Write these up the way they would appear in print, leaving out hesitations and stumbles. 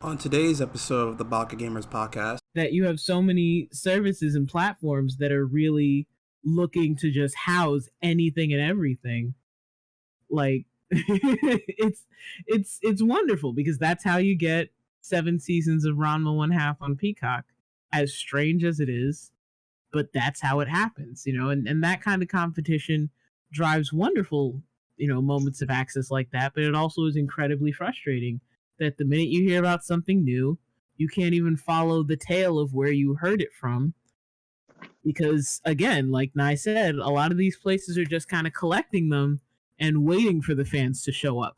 On today's episode of the Baka Gamerz Podcast, that you have so many services and platforms that are really looking to just house anything and everything. Like it's wonderful because that's how you get 7 seasons of Ranma 1/2 on Peacock. As strange as it is, but that's how it happens, and that kind of competition drives wonderful, moments of access like that, but it also is incredibly frustrating that the minute you hear about something new, you can't even follow the tail of where you heard it from. Because again, like Nye said, a lot of these places are just kind of collecting them and waiting for the fans to show up.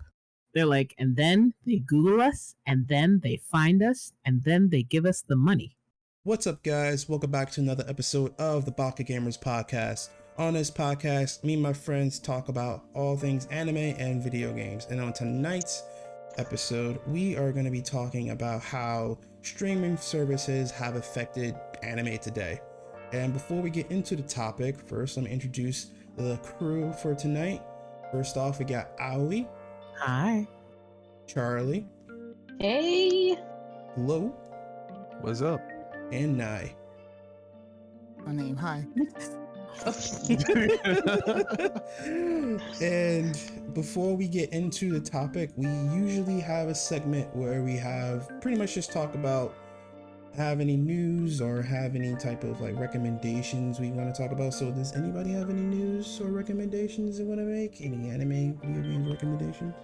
They're like, and then they Google us, and then they find us, and then they give us the money. What's up, guys? Welcome back to another episode of the Baka Gamerz Podcast. On this podcast, me and my friends talk about all things anime and video games. And on tonight's episode, we are going to be talking about how streaming services have affected anime today. And before we get into the topic, first let me introduce the crew for tonight. First off, we got Aoi. Hi. Charlie. Hey. Lo. What's up? And Nye. My name, hi. And before we get into the topic, we usually have a segment where we have pretty much just talk about have any news or have any type of like recommendations we want to talk about. So does anybody have any news or recommendations they want to make? Any anime video game recommendations?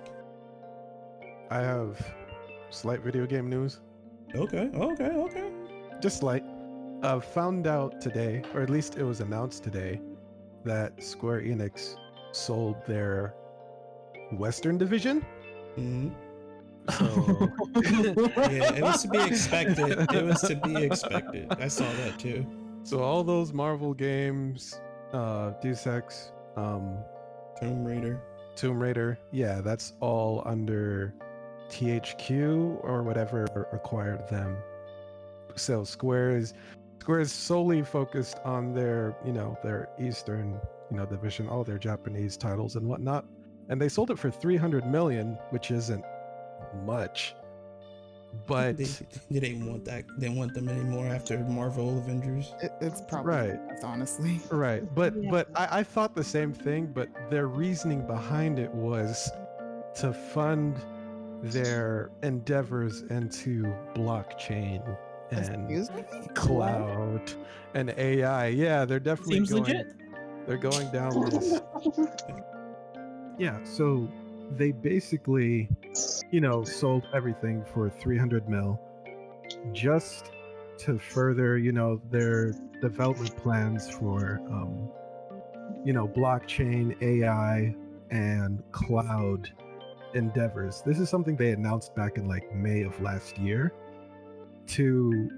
I have slight video game news. Okay. Just slight. Found out today, or at least it was announced today, that Square Enix sold their Western division. Mm-hmm. So yeah, it was to be expected. I saw that too. So all those Marvel games, Deus Ex, Tomb Raider. Yeah, that's all under THQ or whatever acquired them. So Square is solely focused on their Eastern, division, all their Japanese titles and whatnot. And they sold it for $300 million, which isn't much. But they want that. They want them anymore after Marvel Avengers. It's probably right. Honestly. Right. But I thought the same thing, but their reasoning behind it was to fund their endeavors into blockchain and cloud and AI. Yeah, they're definitely legit. They're going down this. Yeah, so they basically, sold everything for $300 million just to further, their development plans for, blockchain, AI, and cloud endeavors. This is something they announced back in like May of last year to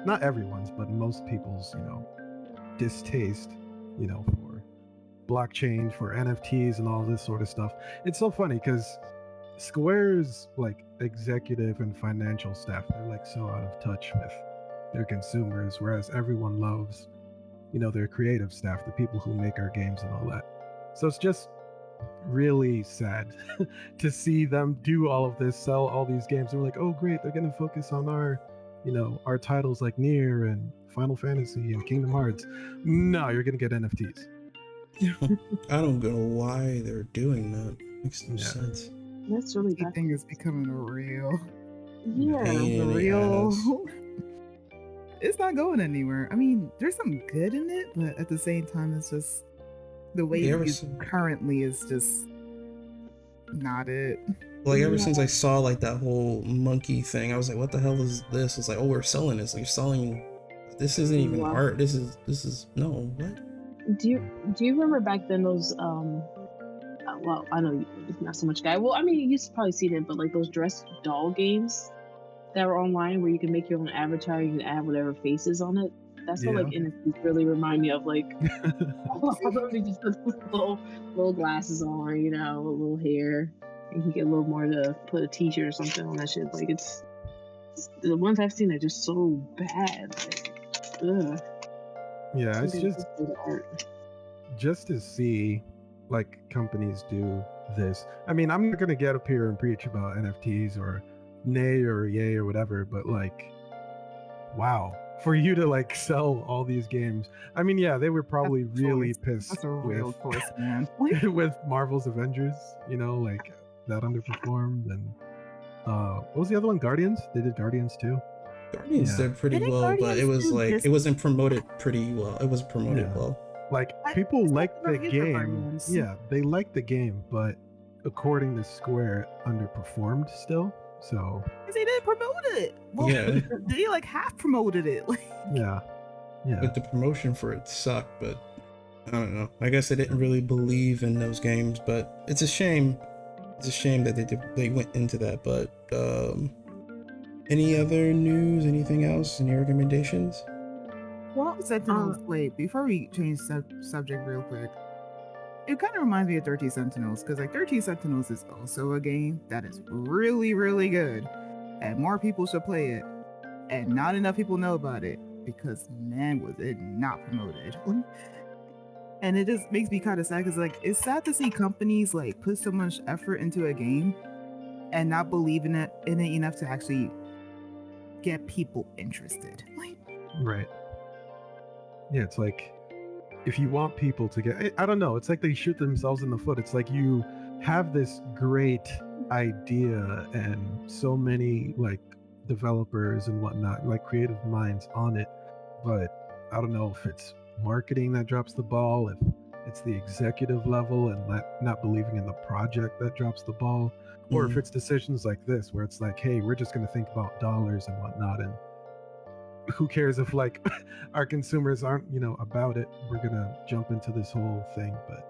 not everyone's, but most people's, distaste, for blockchain, for NFTs and all this sort of stuff. It's so funny because Square's like executive and financial staff, they're like so out of touch with their consumers, whereas everyone loves, their creative staff, the people who make our games and all that. So it's just really sad to see them do all of this, sell all these games. They're like, oh great, they're gonna focus on our our titles like Nier and Final Fantasy and Kingdom Hearts. No, you're gonna get NFTs. I don't know why they're doing that. Makes no sense. That's really bad. Everything is becoming real. Yeah, real. It's not going anywhere. I mean, there's some good in it, but at the same time, it's just the way it is currently is just not it. Like ever since I saw like that whole monkey thing, I was like, what the hell is this? It's like, oh, we're selling this. Like, you're selling. This isn't even art. This is no. What? Do you remember back then those well, I know you're not so much guy. Well, I mean, you used to probably see them, but like those dress doll games that were online where you can make your own avatar, you can add whatever faces on it. That's what like NFTs really remind me of. Like, you just put little glasses on, a little hair, and you get a little more to put a t-shirt or something on that shit. Like, it's the ones I've seen are just so bad. Like, ugh. Yeah, it's just to see like companies do this. I mean, I'm not gonna get up here and preach about NFTs or nay or yay or whatever, but like, wow, for you to like sell all these games. I mean, yeah, they were probably That's a really choice. pissed That's a real with choice, man. with Marvel's Avengers, you know, like that underperformed. And what was the other one? Guardians? They did Guardians too. Guardians Yeah. did pretty Didn't well, but it Guardians was do like this- it wasn't promoted pretty well. It wasn't promoted Yeah. well. Like I- people it's liked not the reviews for game. Guardians. Yeah, they liked the game, but according to Square, it underperformed still. So Because they didn't promote it. Well, Yeah. they like half promoted it. yeah, yeah. But the promotion for it sucked. But I don't know. I guess they didn't really believe in those games. But it's a shame. It's a shame that they went into that. But any other news? Anything else? Any recommendations? Well, Sentinels. Wait, before we change subject real quick, it kind of reminds me of 13 Sentinels because like 13 Sentinels is also a game that is really, really good, and more people should play it, and not enough people know about it because man, was it not promoted. And it just makes me kind of sad because like it's sad to see companies like put so much effort into a game and not believe in it enough to actually get people interested. Like, Right. Yeah, it's like if you want people to get, I don't know, it's like they shoot themselves in the foot. It's like you have this great idea and so many like developers and whatnot, like creative minds on it, but I don't know if it's marketing that drops the ball, if it's the executive level and not believing in the project that drops the ball, or if it's decisions like this where it's like, hey, we're just going to think about dollars and whatnot, and who cares if like our consumers aren't, you know, about it. We're gonna jump into this whole thing. But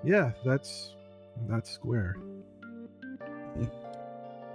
yeah, that's Square.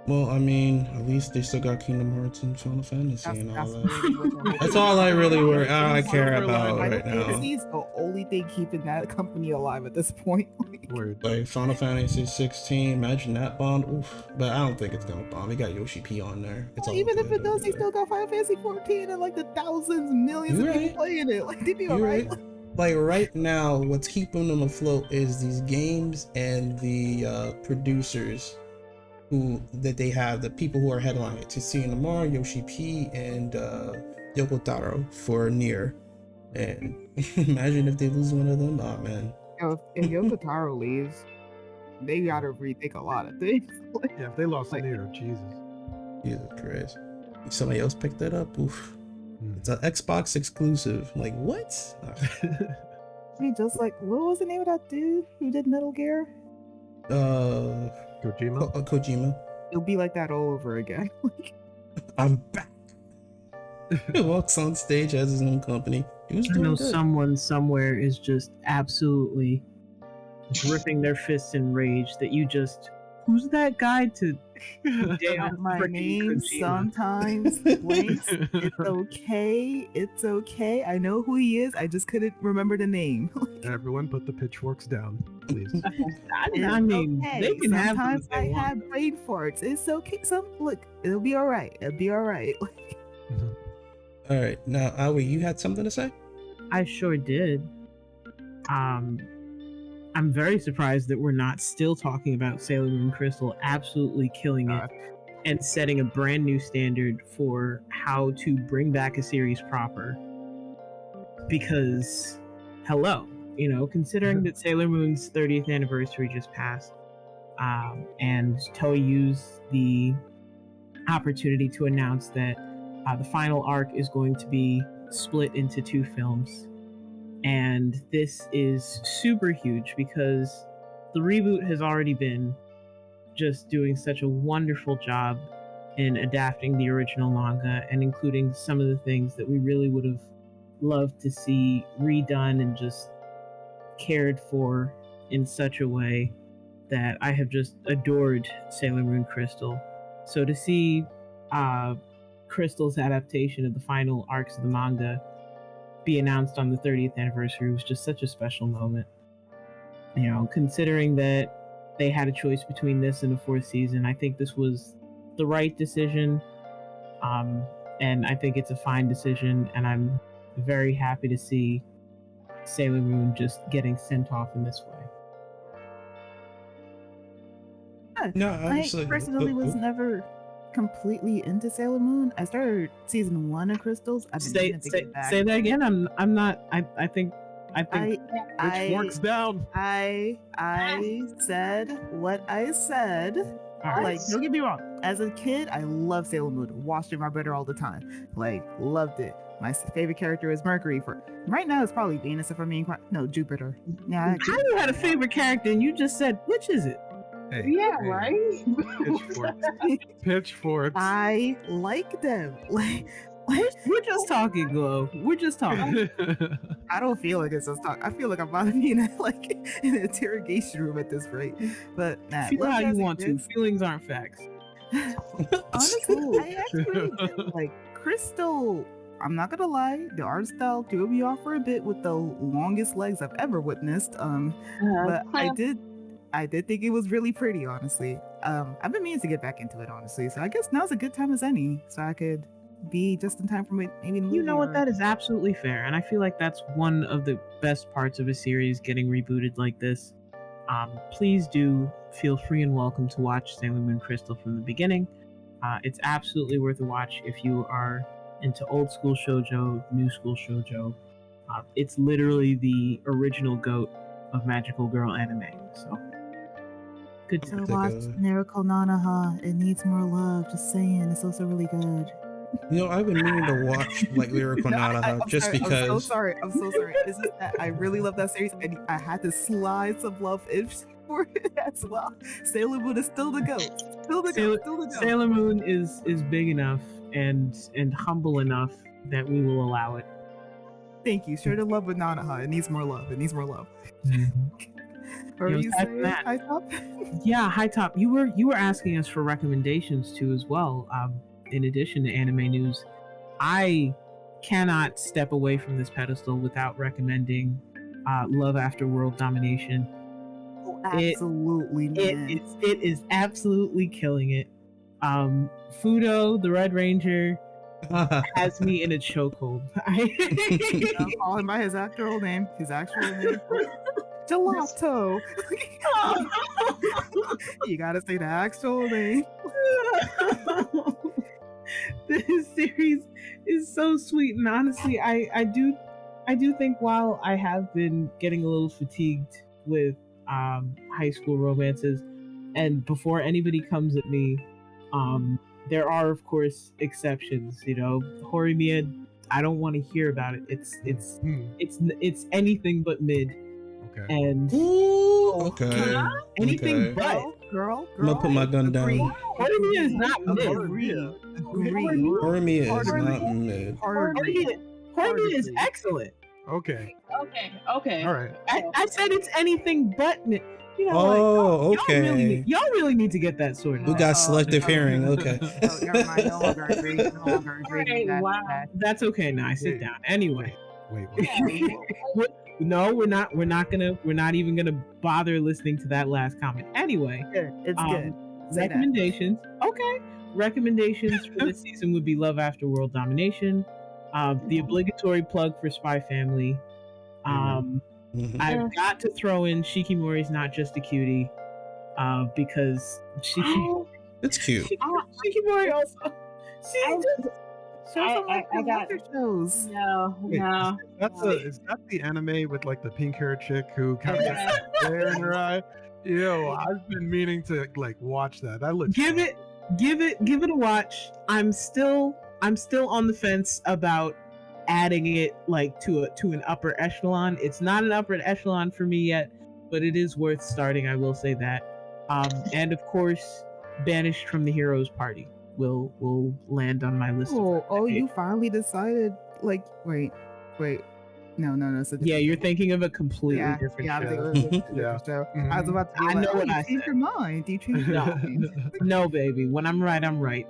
Well, I mean, at least they still got Kingdom Hearts and Final Fantasy and all that. really what I'm That's all I really I care Silver about Line. right now. Fantasy is the only thing keeping that company alive at this point. Word. Like Final Fantasy 16, imagine that bomb. Oof. But I don't think it's gonna bomb. We got Yoshi P on there. It's all Even if good it does, over they there. still got Final Fantasy 14 and like the thousands, millions You're of people right. playing it. Like they'd be You're alright. right. Like right now, what's keeping them afloat is these games and the producers that they have, the people who are headlining it. Tetsuya Nomura, Yoshi P, and Yoko Taro for Nier. And imagine if they lose one of them. Oh man. If Yoko Taro leaves, they gotta rethink a lot of things. Yeah, if they lost Like- Nero, Jesus. Jesus Christ. Somebody else picked that up. Oof. Hmm. It's an Xbox exclusive. Like what? I mean, just like what was the name of that dude who did Metal Gear? Kojima. Kojima. It'll be like that all over again. Like, I'm back. He walks on stage as his own company. He was I doing know good. someone somewhere is just absolutely gripping their fists in rage that you just, who's that guy to damn my freaking name Kojima? sometimes blinks. It's okay. It's okay. I know who he is. I just couldn't remember the name. Everyone put the pitchforks down, please. I mean, Okay, they can have them sometimes if they I want. have brain farts. It's okay. Look, it'll be all right. It'll be all right. All right, now Aoi, you had something to say? I sure did. I'm very surprised that we're not still talking about Sailor Moon Crystal absolutely killing it and setting a brand new standard for how to bring back a series proper. Because, hello, you know, considering that Sailor Moon's 30th anniversary just passed, and Toei used the opportunity to announce that the final arc is going to be split into 2 films. And this is super huge because the reboot has already been just doing such a wonderful job in adapting the original manga and including some of the things that we really would have loved to see redone and just cared for in such a way that I have just adored Sailor Moon Crystal. So to see Crystal's adaptation of the final arcs of the manga be announced on the 30th anniversary was just such a special moment. You know, considering that they had a choice between this and the 4th season, I think this was the right decision. And I think it's a fine decision, and I'm very happy to see Sailor Moon just getting sent off in this way. No, I personally was never completely into Sailor Moon. I started season 1 of Crystals. I've been meaning to get back. Say that again. I'm not. I think. Pitchforks down. I said what I said. Like, don't get me wrong. As a kid, I loved Sailor Moon. Watched it with my brother all the time. Like, loved it. My favorite character is Mercury. For right now, it's probably Venus. If I'm being no, Jupiter. Yeah. How you had a favorite character and you just said which is it? Hey, Yeah, hey, right? Pitchforks. Pitchforks. I like them. We're just talking, Glow. We're just talking. I don't feel like it's just talk. I feel like I'm about to be in an interrogation room at this rate. But nah, Feel how you want to. Feelings aren't facts. Honestly, I actually really do. Like Crystal. I'm not gonna lie, the art style threw me off for a bit with the longest legs I've ever witnessed. But I did think it was really pretty, honestly. I've been meaning to get back into it, honestly. So I guess now's a good time as any, so I could be just in time for maybe the movie. You know what? That is absolutely fair, and I feel like that's one of the best parts of a series getting rebooted like this. Please do feel free and welcome to watch Sailor Moon Crystal from the beginning. It's absolutely worth a watch if you are into old school shoujo, new school shoujo. It's literally the original GOAT of magical girl anime. So good So to watch Miracle Nanaha. It needs more love. Just saying, it's also really good. You know, I've been meaning to watch like Lyrical Nanaha just because. I'm so sorry. It's just that I really love that series, and I had to slide some love ifs for it as well. Sailor Moon is still the GOAT. Still the GOAT. Sailor Moon is big enough and humble enough that we will allow it. Thank you. Share the love with Nanaha. It needs more love. Or You know, you aside say from that- High Top? Yeah, High Top. You were asking us for recommendations too as well. In addition to anime news, I cannot step away from this pedestal without recommending Love After World Domination. Oh, absolutely, man. It is absolutely killing it. Fudo, the Red Ranger, has me in a chokehold. I'll call him by his actual name. Gelato. You gotta say the actual name. This series is so sweet, and honestly, I do think while I have been getting a little fatigued with high school romances, and before anybody comes at me, there are of course exceptions. You know, Horimiya, I don't want to hear about it. It's anything but mid. Okay. And Okay. anything Okay. but Girl. I'm gonna put my gun down. Horimiya is not mid. Agree. Horimiya is not mid. Horimiya is excellent. Okay. Okay. All right. I said it's anything but mid. You know, Oh, like, okay. y'all really need to get that sorted We out. got selective hearing. Okay. Oh, never mind. No longer agree. Wow. That's okay. Now I sit Wait. down. Anyway, Wait. no, we're not even gonna bother listening to that last comment. Anyway, It's good. Say that. recommendations. Okay, recommendations for this season would be Love After World Domination, the obligatory plug for Spy Family. Mhm. I've got to throw in Shikimori's Not Just a Cutie, because It's cute. Shikimori also. I got shows. no. Is that the anime with like the pink haired chick who kind of has glare in her eye? Yo, I've been meaning to like watch that. That looks Give it a watch. I'm still on the fence about adding it like to an upper echelon. It's not an upper echelon for me yet, but it is worth starting. I will say that. And of course, Banished from the Heroes Party will land on my list. Oh, you finally decided? Like, wait. No. So Yeah, you're thinking of a completely different I'm show. thinking of a different show. I was about to be I like, know what you I changed said. your mind. Do you change your mind? No, baby. When I'm right, I'm right.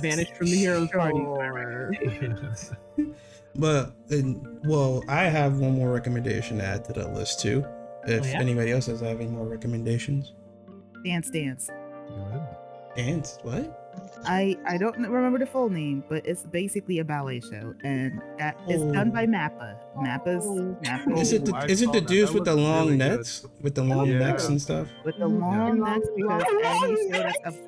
Banished from the Heroes Party. But I have one more recommendation to add to the list too. If anybody else has any more recommendations. Dance. Go ahead. Dance? What? I don't remember the full name, but it's basically a ballet show, and it's done by Mappa. Mappa's Is it I the saw that. dudes That with the looks long really good. nets? With the long Yeah. necks and stuff? with the long necks because any show that's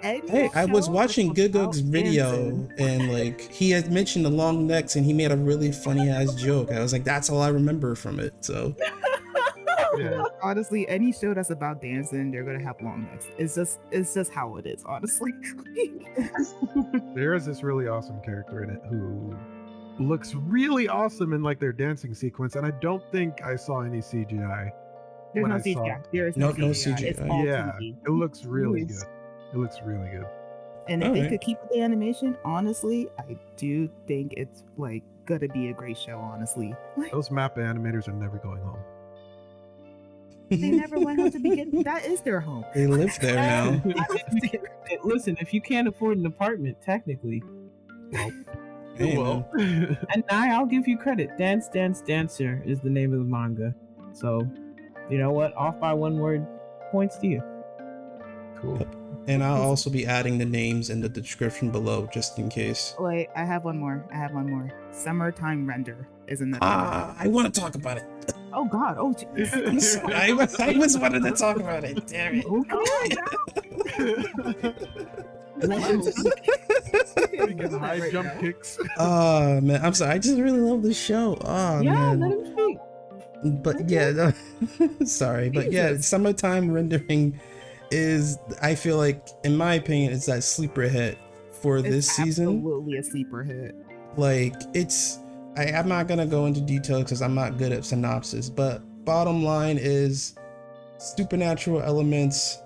Hey, I was watching Gugug's video and like he had mentioned the long necks and he made a really funny ass joke. I was like, that's all I remember from it. So yeah. Honestly, any show that's about dancing, they're gonna have long necks. It's just how it is, honestly. There is this really awesome character in it who looks really awesome in like their dancing sequence, and I don't think I saw any CGI. There's no CGI. There is no CGI. It's all yeah, 2D. it looks really good. It looks really good. And if they could keep with the animation, honestly, I do think it's like gonna be a great show. Honestly, those map animators are never going home. They never went home to begin. That is their home. They live there now. Listen, if you can't afford an apartment, technically. Well, hey, and I'll give you credit. Dance, Dance, Dancer is the name of the manga. So, you know what? Off by one word, points to you. Cool. And I'll also be adding the names in the description below, just in case. Wait, I have one more. Summertime Render is in the. I want to talk about it. Oh God! Oh, I was wanted to talk about it. Damn it! High jump kicks. Oh man, I'm sorry. I just really love this show. Oh yeah, man. Let him speak. But yeah, no, sorry, but yeah, summertime rendering is, I feel like, in my opinion, it's that sleeper hit for this season. Absolutely a sleeper hit. Like I'm not gonna go into detail because I'm not good at synopsis, but bottom line is supernatural elements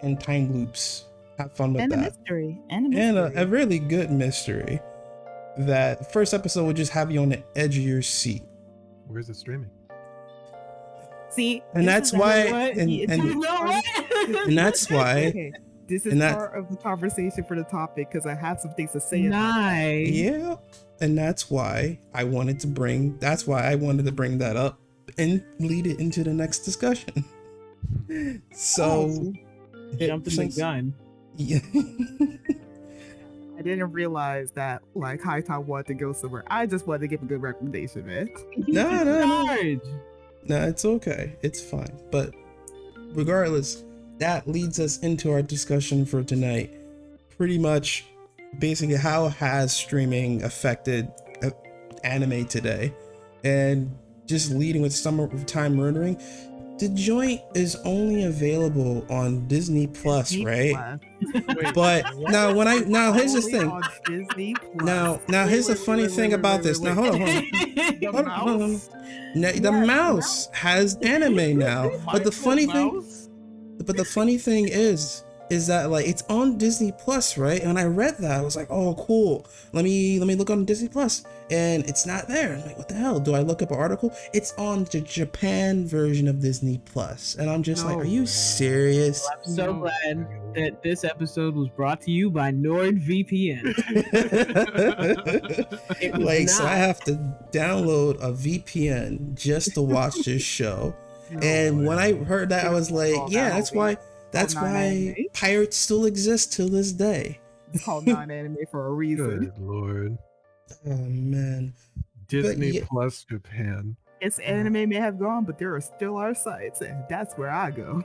and time loops. Have fun with that. And a really good mystery. That first episode would just have you on the edge of your seat. Where's it streaming? See, and that's why, and that's why. Okay. This is part of the conversation for the topic because I have some things to say. Nice. Yeah, and that's why I wanted to bring. That's why I wanted to bring that up and lead it into the next discussion. So, jumped in the gun. Yeah. I didn't realize that like Hightower wanted to go somewhere. I just wanted to give a good recommendation, man. No, it's okay. It's fine. But regardless, that leads us into our discussion for tonight. Pretty much, basically, how has streaming affected anime today? And just leading with summertime rendering. The joint is only available on Disney Plus, right? Wait, but now here's the thing. Now here's the funny thing about this. Now hold on. The mouse has anime now, but the funny thing is that like it's on Disney Plus, right? And when I read that, I was like, oh cool. Let me look on Disney Plus, and it's not there. I'm like, what the hell? Do I look up an article? It's on the Japan version of Disney Plus, and I'm just like, are you serious? Well, I'm so glad that this episode was brought to you by NordVPN. So I have to download a VPN just to watch this show. And when I heard that, I was like, yeah, that's why pirates still exist till this day. It's called non-anime for a reason. Good Lord. Oh man. Disney Plus Japan. Its anime may have gone, but there are still our sites, and that's where I go.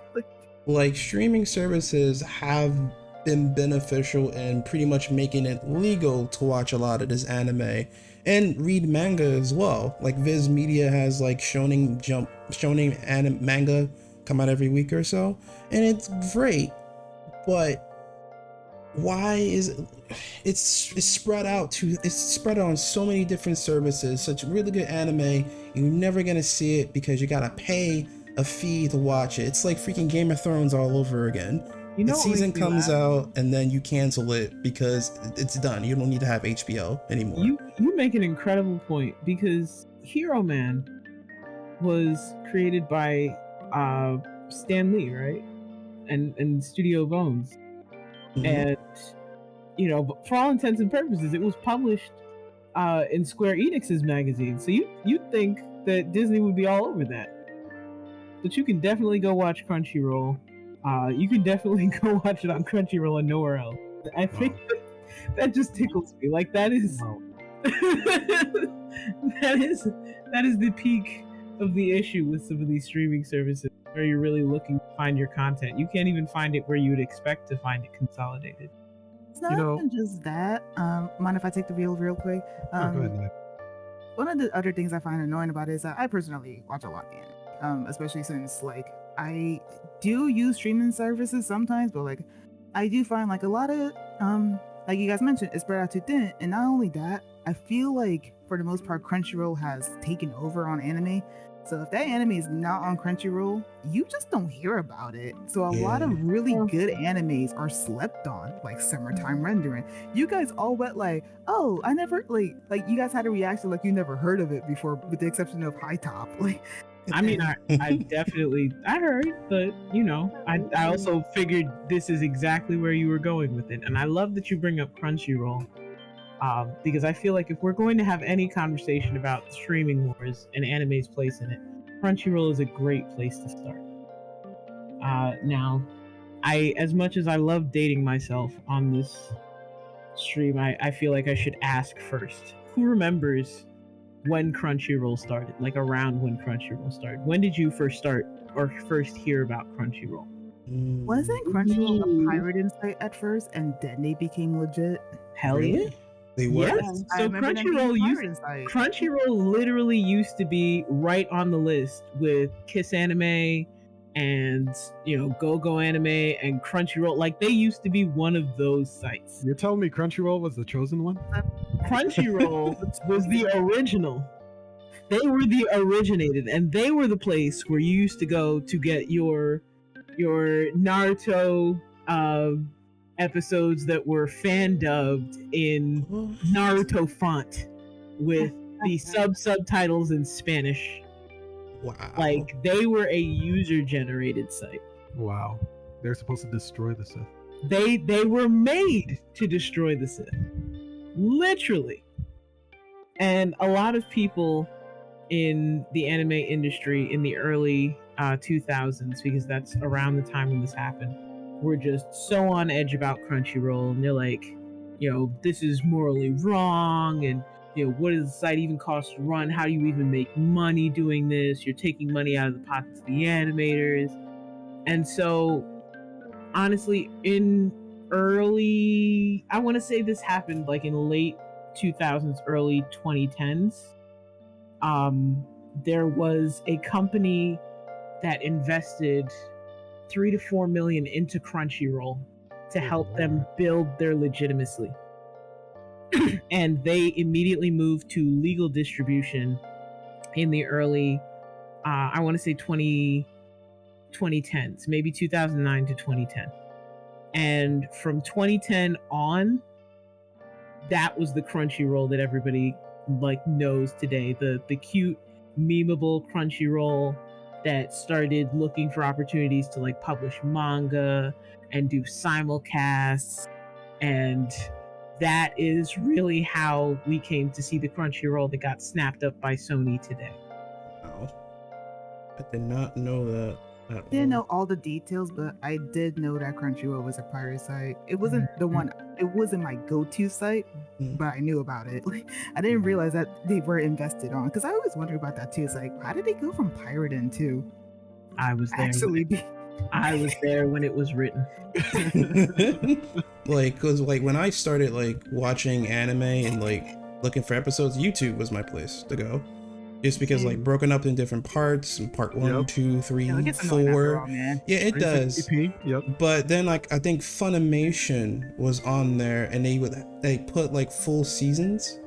Like streaming services have been beneficial in pretty much making it legal to watch a lot of this anime and read manga as well. Like Viz Media has like shonen manga come out every week or so, and it's great, but why is it's spread out on so many different services? Such really good anime, you're never gonna see it because you gotta pay a fee to watch it. It's like freaking Game of Thrones all over again. The season comes out and then you cancel it because it's done. You don't need to have HBO anymore. You make an incredible point, because Hero Man was created by Stan Lee, right? And Studio Bones. Mm-hmm. And for all intents and purposes, it was published in Square Enix's magazine. So you'd think that Disney would be all over that. But you can definitely go watch Crunchyroll. You can definitely go watch it on Crunchyroll and nowhere else. I think that just tickles me. Like that is that is the peak of the issue with some of these streaming services where you're really looking to find your content. You can't even find it where you would expect to find it consolidated. It's not even just that. Mind if I take the wheel real quick? Go ahead, Nick. One of the other things I find annoying about it is that I personally watch a lot of anime, especially since like I do use streaming services sometimes, but like I do find like a lot of like you guys mentioned, it's spread out too thin. And not only that, I feel like for the most part, Crunchyroll has taken over on anime. So if that anime is not on Crunchyroll, you just don't hear about it. So a lot of really good animes are slept on, like Summertime Rendering. You guys all went like, oh, I never like you guys had a reaction like you never heard of it before, with the exception of High Top. Like, I mean, I definitely I heard, but you know, I also figured this is exactly where you were going with it, and I love that you bring up Crunchyroll. Because I feel like if we're going to have any conversation about streaming wars and anime's place in it, Crunchyroll is a great place to start. Now, as much as I love dating myself on this stream, I feel like I should ask first. Who remembers when Crunchyroll started? Like around when Crunchyroll started? When did you first start or first hear about Crunchyroll? Wasn't Crunchyroll a pirated site at first and then they became legit? Hell yeah. They were? Yes. So Crunchyroll literally used to be right on the list with Kiss Anime and, you know, Go Anime and Crunchyroll. Like, they used to be one of those sites. You're telling me Crunchyroll was the chosen one? Crunchyroll was the original. They were the originated, and they were the place where you used to go to get your Naruto episodes that were fan dubbed in Naruto font with the subtitles in Spanish. Wow. Like, they were a user generated site. Wow. They're supposed to destroy the Sith. They were made to destroy the Sith. Literally. And a lot of people in the anime industry in the early 2000s, because that's around the time when this happened, were just so on edge about Crunchyroll, and they're like, you know, this is morally wrong, and you know, what does the site even cost to run? How do you even make money doing this? You're taking money out of the pockets of the animators. And so, honestly, in early, I want to say this happened like in late 2000s, early 2010s. There was a company that invested $3 to $4 million into Crunchyroll to help them build their legitimacy. And they immediately moved to legal distribution in the early, I want to say 2010s, maybe 2009 to 2010. And from 2010 on, that was the Crunchyroll that everybody like knows today. The cute, memeable Crunchyroll that started looking for opportunities to like publish manga and do simulcasts, and that is really how we came to see the Crunchyroll that got snapped up by Sony today. Wow. I did not know that. I didn't know all the details, but I did know that Crunchyroll was a pirate site. It wasn't the one, it wasn't my go-to site, but I knew about it. Like, I didn't realize that they were invested on, because I always wondered about that too. It's like, how did they go from pirating to I was there. I was there when it was written. Like, cause like when I started like watching anime and like looking for episodes, YouTube was my place to go. Just because like broken up in different parts, part 1, 2, 3, 4. Yeah, it does. Yep. But then like I think Funimation was on there, and they put like full seasons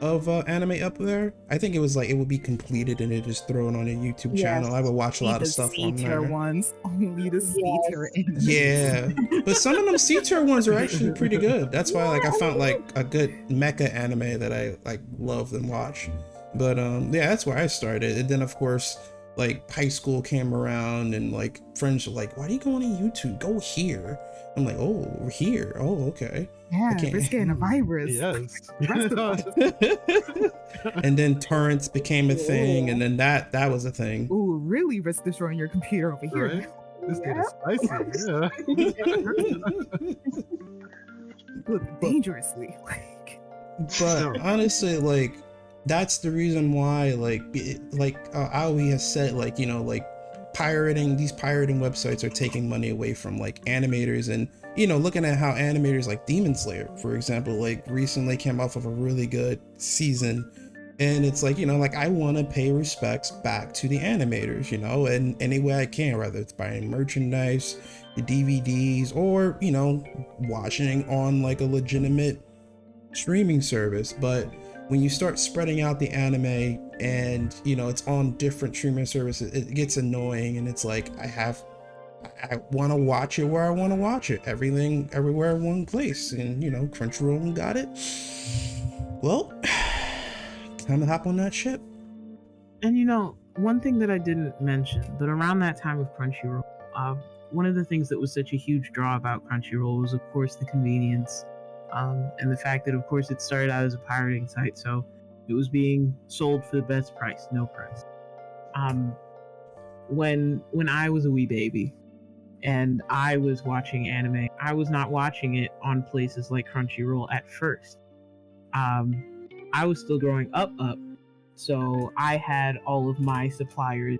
of anime up there. I think it was like it would be completed and it just thrown on a YouTube channel. I would watch a lot of stuff on there. Ones, only the C-tier. Yeah, but some of them C-tier ones are actually pretty good. That's why like I found like a good mecha anime that I like love and watch. But yeah, that's where I started. And then of course like high school came around, and like friends were like, why do you go on YouTube? Go here. I'm like, oh, we're here. Oh, okay. Yeah, we're getting a virus. Yes. And then torrents became a thing, and then that was a thing. Ooh, really risk destroying your computer over here. Right? This game is spicy. Yeah. Dangerously. Like. But honestly, like that's the reason why, like Aoi has said, like, like these pirating websites are taking money away from like animators, and looking at how animators like Demon Slayer, for example, like recently came off of a really good season, and it's like, like I want to pay respects back to the animators, in any way I can, whether it's buying merchandise, the DVDs, or watching on like a legitimate streaming service. But when you start spreading out the anime and it's on different streaming services, it gets annoying, and it's like I want to watch it where I want to watch it, everything everywhere in one place, and Crunchyroll got it. Well, time to hop on that ship. And one thing that I didn't mention, but around that time of Crunchyroll, one of the things that was such a huge draw about Crunchyroll was, of course, the convenience. And the fact that, of course, it started out as a pirating site, so it was being sold for the best price, no price. When I was a wee baby and I was watching anime, I was not watching it on places like Crunchyroll at first. I was still growing up, so I had all of my suppliers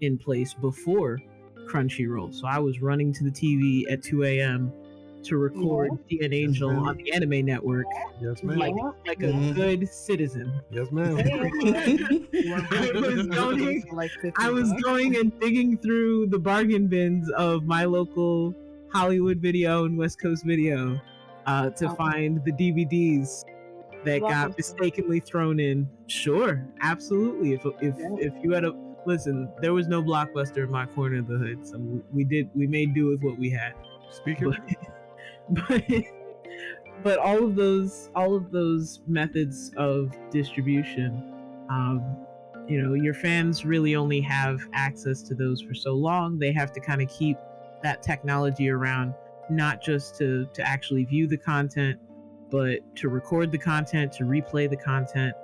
in place before Crunchyroll. So I was running to the TV at 2 a.m. to record The Angel on the Anime Network. Yes, ma'am. Like a good citizen. Yes, ma'am. I was going and digging through the bargain bins of my local Hollywood Video and West Coast Video to find the DVDs that got mistakenly thrown in. Sure, absolutely. If you had listen, there was no Blockbuster in my corner of the hood, so we made do with what we had. Speaking. But all of those methods of distribution, your fans really only have access to those for so long. They have to kind of keep that technology around, not just to actually view the content, but to record the content, to replay the content.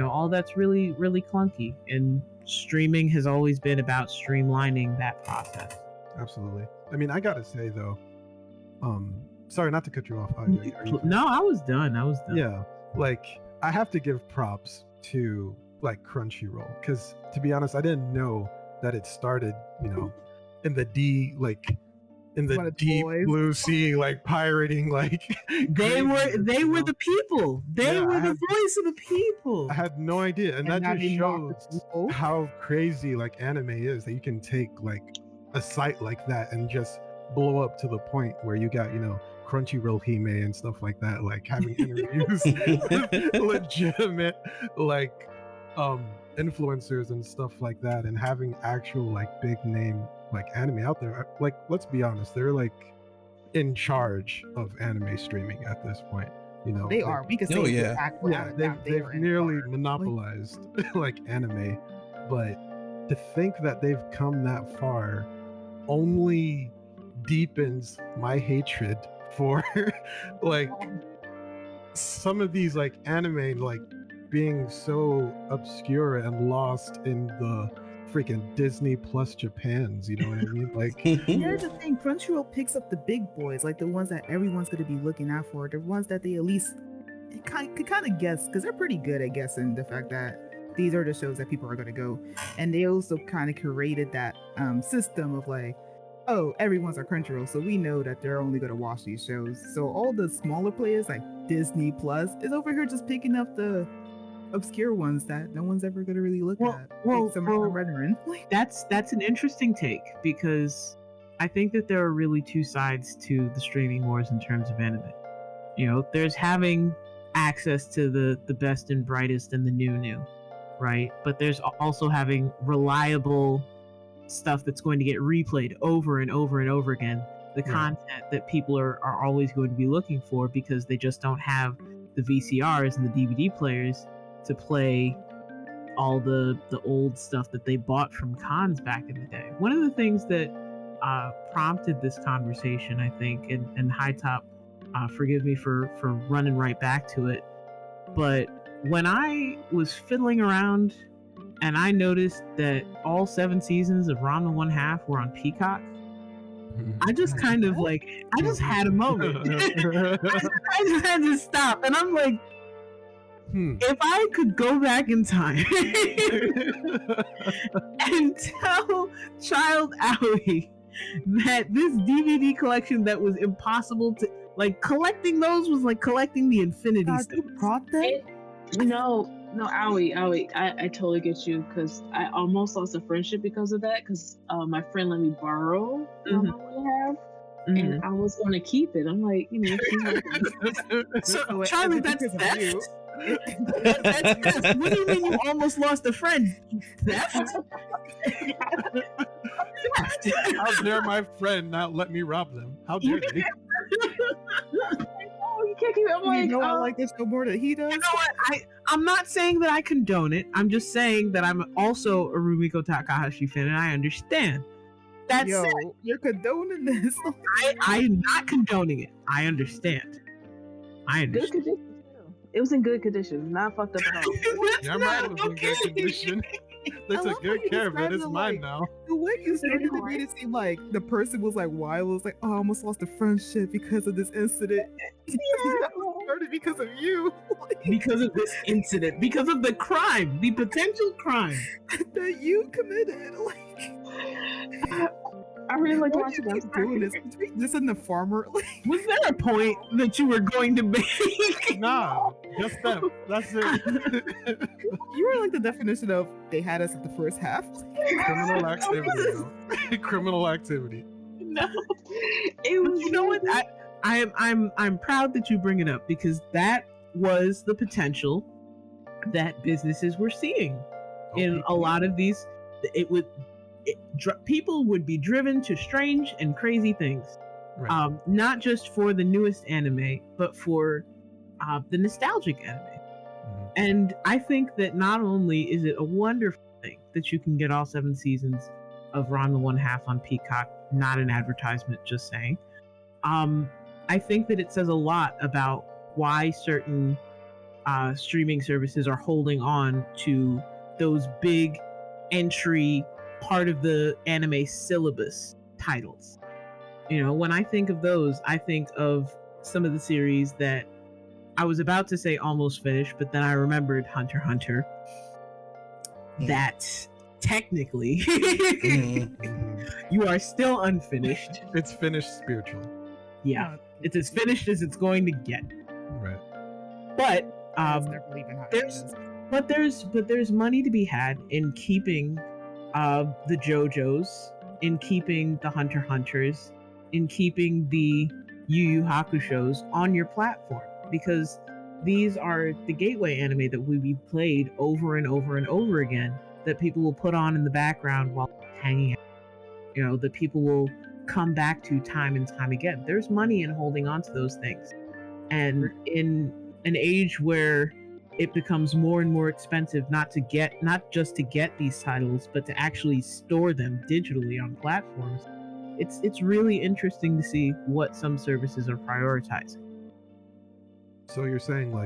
All that's really, really clunky. And streaming has always been about streamlining that process. Absolutely. I mean, I gotta say though, sorry not to cut you off. No, I was done. Yeah, like I have to give props to like Crunchyroll, because to be honest, I didn't know that it started, in the deep blue sea, like pirating, like they were the people. They were the voice of the people. I had no idea, and that just shows how crazy like anime is, that you can take like a site like that and just blow up to the point where you got Crunchyroll Hime and stuff like that, like having interviews with legitimate like influencers and stuff like that, and having actual like big name like anime out there. Like, let's be honest, they're like in charge of anime streaming at this point. They are. We can say they've nearly monopolized like anime, but to think that they've come that far only deepens my hatred for like some of these like anime like being so obscure and lost in the freaking Disney Plus Japans, you know what I mean? Like, here's the thing, Crunchyroll picks up the big boys, like the ones that everyone's going to be looking out for, the ones that they at least could kind of guess, because they're pretty good at guessing the fact that these are the shows that people are going to go. And they also kind of created that system of like, oh, everyone's on Crunchyroll, so we know that they're only going to watch these shows. So all the smaller players like Disney Plus is over here just picking up the obscure ones that no one's ever going to really look at. That's an interesting take, because I think that there are really two sides to the streaming wars in terms of anime. There's having access to the best and brightest and the new, right? But there's also having reliable stuff that's going to get replayed over and over and over again. The content that people are always going to be looking for, because they just don't have the VCRs and the DVD players to play all the old stuff that they bought from cons back in the day. One of the things that prompted this conversation, I think, and High Top, forgive me for running right back to it, but when I was fiddling around and I noticed that all 7 seasons of Ranma 1/2 were on Peacock, I just kind of like, I just had a moment. I just had to stop, and I'm like, If I could go back in time and tell Child Owie that this DVD collection that was impossible to like, collecting those was like collecting the Infinity Stones. No, Owie, I totally get you, because I almost lost a friendship because of that, because my friend let me borrow what I have. And I was going to keep it. I'm like, so Charlie, that's theft. That's theft. What do you mean you almost lost a friend? Theft? How dare my friend not let me rob them? How dare they? You can't keep it. I'm like, I like this no more than he does. You know what? I'm not saying that I condone it. I'm just saying that I'm also a Rumiko Takahashi fan, and I understand. That's it. You're condoning this. I'm not condoning it. I understand. Good condition too. It was in good condition, not fucked up at all. Yeah, right. It was in good condition. They took good care of it. It's mine now. The way you started to made it seem like the person was like wild. It was like, oh, I almost lost a friendship because of this incident. Yeah. Started because of you. Because of this incident. Because of the crime. The potential crime. that you committed. I really like watching that. Doing this in the farmer. Was there a point that you were going to make? Nah, just that. That's it. You were like the definition of they had us at the first half. Criminal activity. Criminal activity. No, it was. You know what? I'm proud that you bring it up, because that was the potential that businesses were seeing in a lot of these. People would be driven to strange and crazy things, right. Not just for the newest anime, but for the nostalgic anime. And I think that not only is it a wonderful thing that you can get all 7 seasons of Ranma 1/2 on Peacock, not an advertisement, just saying. I think that it says a lot about why certain streaming services are holding on to those big entry part of the anime syllabus titles. When I think of those, I think of some of the series that I was about to say almost finished, but then I remembered Hunter x Hunter. That technically you are still unfinished. It's finished spiritually. Yeah, it's as finished as it's going to get. Right. But there's money to be had in keeping the JoJos, in keeping the Hunter x Hunters, in keeping the Yu Yu Hakushos on your platform, because these are the gateway anime that will be played over and over and over again, that people will put on in the background while hanging out. That people will come back to time and time again. There's money in holding on to those things. And in an age where it becomes more and more expensive not just to get these titles, but to actually store them digitally on platforms, it's really interesting to see what some services are prioritizing. So you're saying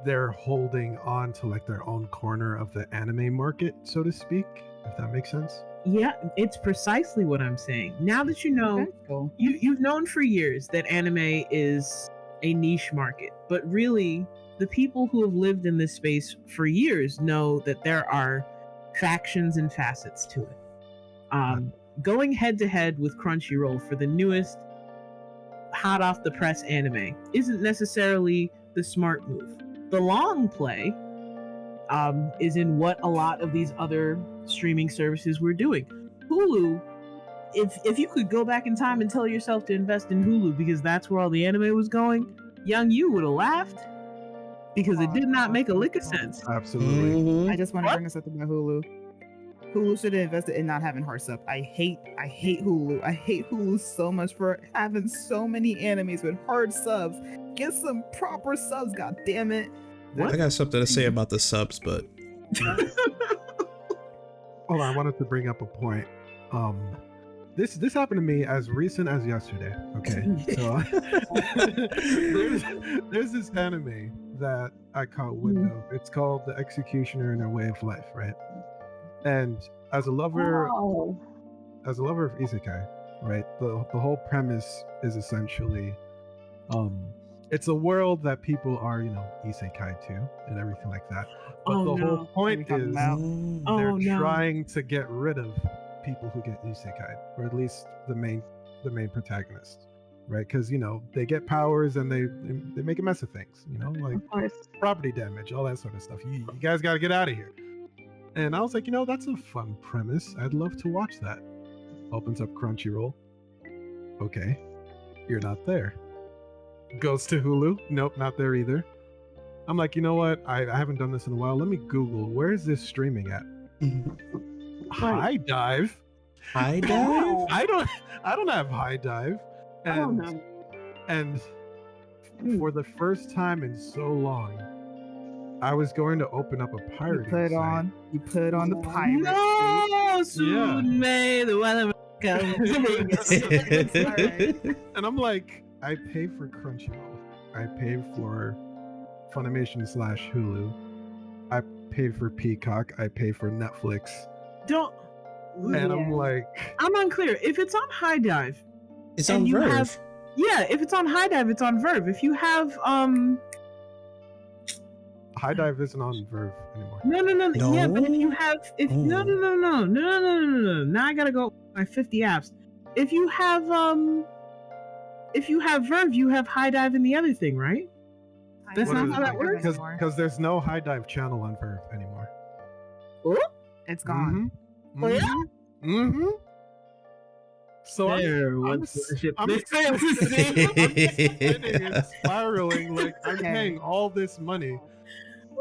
they're holding on to their own corner of the anime market, so to speak, if that makes sense? Yeah, it's precisely what I'm saying. Now that you know, you've known for years that anime is a niche market, but really the people who have lived in this space for years know that there are factions and facets to it. Going head to head with Crunchyroll for the newest hot off the press anime isn't necessarily the smart move. The long play is in what a lot of these other streaming services were doing. Hulu, if you could go back in time and tell yourself to invest in Hulu because that's where all the anime was going, young you would have laughed, because it did not make a lick of sense. Absolutely. I just want to bring us up about Hulu. Hulu should have invested in not having hard sub. I hate Hulu. I hate Hulu so much for having so many animes with hard subs. Get some proper subs, god damn it. What? I got something to say about the subs, but hold on, I wanted to bring up a point. This happened to me as recent as yesterday. Okay, so there's this anime that I caught wind of. It's called The Executioner and Their Way of Life, right? And as a lover of isekai, right, the whole premise is essentially it's a world that people are, isekai to and everything like that. But Oh, the no. whole point What are we is talking about? they're Oh, no. trying to get rid of people who get isekai, or at least the main protagonist, right? Because they get powers and they make a mess of things, like Of course. property damage, all that sort of stuff. You guys got to get out of here. And I was like, that's a fun premise. I'd love to watch that. Opens up Crunchyroll. Okay, you're not there. Goes to Hulu. Nope, not there either. I'm like, you know what? I haven't done this in a while. Let me Google, where is this streaming at? High Dive. High Dive? I don't have High Dive. And and for the first time in so long, I was going to open up a pirating site. You put on the pirate. No, soon may the weather come. And I'm like, I pay for Crunchyroll. I pay for Funimation / Hulu. I pay for Peacock. I pay for Netflix. Don't. And I'm like, I'm unclear. If it's on High Dive, It's and on you Verve. have- yeah, if it's on High Dive, it's on Verve. If you have High Dive isn't on Verve anymore. No. Yeah, but if you No? have Oh. no. Now I gotta go my 50 apps. If you have Verve, you have High Dive in the other thing, right? That's What not is how it? that works. Because there's no High Dive channel on Verve anymore. It's gone. Mm-hmm. So There, I'm what's the ship? I'm This spinning and spiraling like I'm Okay. paying all this money,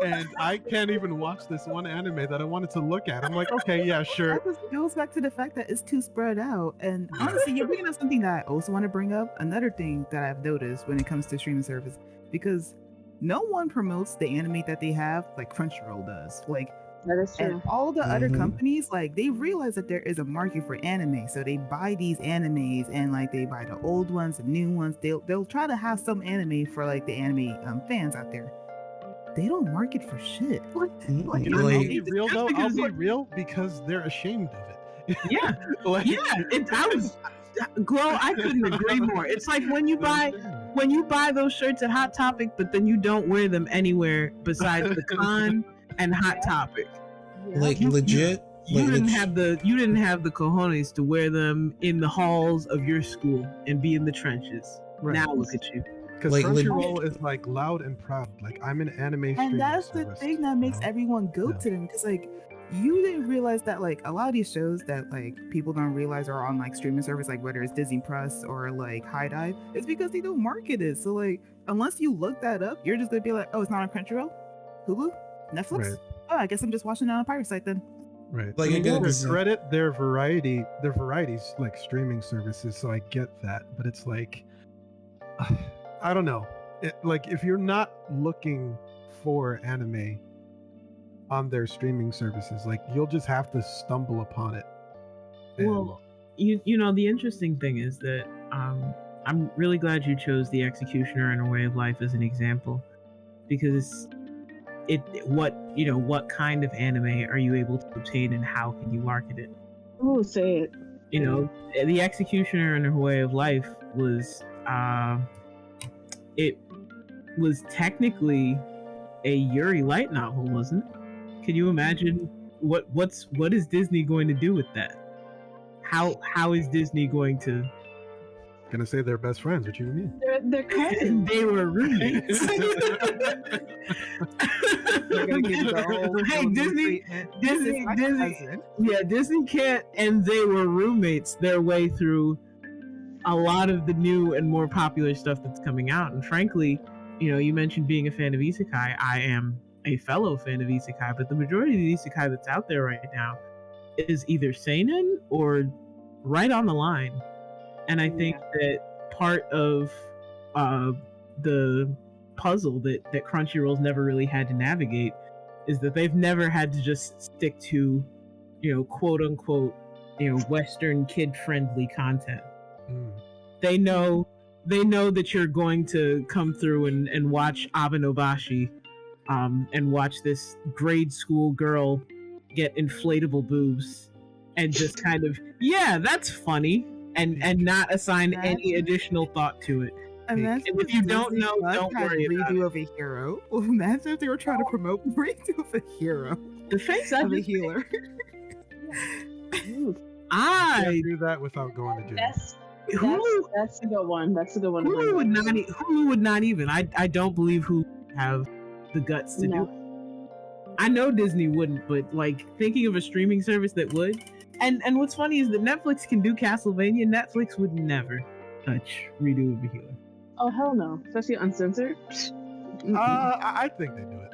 and I can't even watch this one anime that I wanted to look at. I'm like, okay, yeah, sure. That just goes back to the fact that it's too spread out. And honestly, you're bringing up something that I also want to bring up. Another thing that I've noticed when it comes to streaming service, because no one promotes the anime that they have like Crunchyroll does. Like, That is true. and all the other Mhm. companies, like, they realize that there is a market for anime, so they buy these animes, and like they buy the old ones, the new ones. They'll try to have some anime for like the anime fans out there. They don't market for shit. Like, You know, Like- I'll be real though. I'll because, be like- real because they're ashamed of it. Yeah, Like, I was Glow. I couldn't agree more. It's like when you buy those shirts at Hot Topic, but then you don't wear them anywhere besides the con and Hot Topic. Yeah. Like You- legit. You Like, didn't leg- have the cojones to wear them in the halls of your school and be in the trenches. Right. Now look at you. Because like, Crunchyroll is like loud and proud. Like, I'm an anime streaming and that's the service, thing that makes you know? everyone go Yeah. to them, because like you didn't realize that like a lot of these shows that like people don't realize are on like streaming service, like whether it's Disney Plus or like High Dive, it's because they don't market it. So like unless you look that up, you're just gonna be like, oh, it's not on Crunchyroll, Hulu, Netflix. Right. Oh, I guess I'm just watching it on a pirate site then. Right. Like, I mean, I get to it, 'cause, their credit, their varieties like streaming services, so I get that. But it's like, I don't know. Like, if you're not looking for anime on their streaming services, like, you'll just have to stumble upon it. And- Well, you know the interesting thing is that I'm really glad you chose The Executioner and A Way of Life as an example, because what kind of anime are you able to obtain and how can you market it? Ooh, say it. You know, The Executioner and A Way of Life was it was technically a Yuri light novel, wasn't it? Can you imagine what is Disney going to do with that? How is Disney going to? gonna say they're best friends. What you mean? They're cousins. They were roommates. They're gonna give you the whole Hey, Disney Disney, treatment. This is my cousin. yeah, Disney can't, and they were roommates their way through a lot of the new and more popular stuff that's coming out. And frankly, you know, you mentioned being a fan of isekai. I am a fellow fan of isekai, but the majority of the isekai that's out there right now is either seinen or right on the line. And I think that part of the puzzle that Crunchyroll's never really had to navigate is that they've never had to just stick to, you know, quote unquote, you know, Western kid friendly content. Mm. They know that you're going to come through and watch Abenobashi, and watch this grade school girl get inflatable boobs and just kind of, yeah, that's funny, and not assign any additional thought to it. Imagine And if you don't Disney know, Plus don't had worry about redo it. of a hero. Well, imagine if they were trying to promote redo of a hero The face I of a just healer. I do that without going to jail. That's a good one. That's a good one. to Hulu bring would up. Hulu would not even. I don't believe Hulu would have the guts to do it. I know Disney wouldn't, but like thinking of a streaming service that would. And what's funny is that Netflix can do Castlevania. Netflix would never touch redo of a healer. Oh hell no, especially uncensored. I think they do it.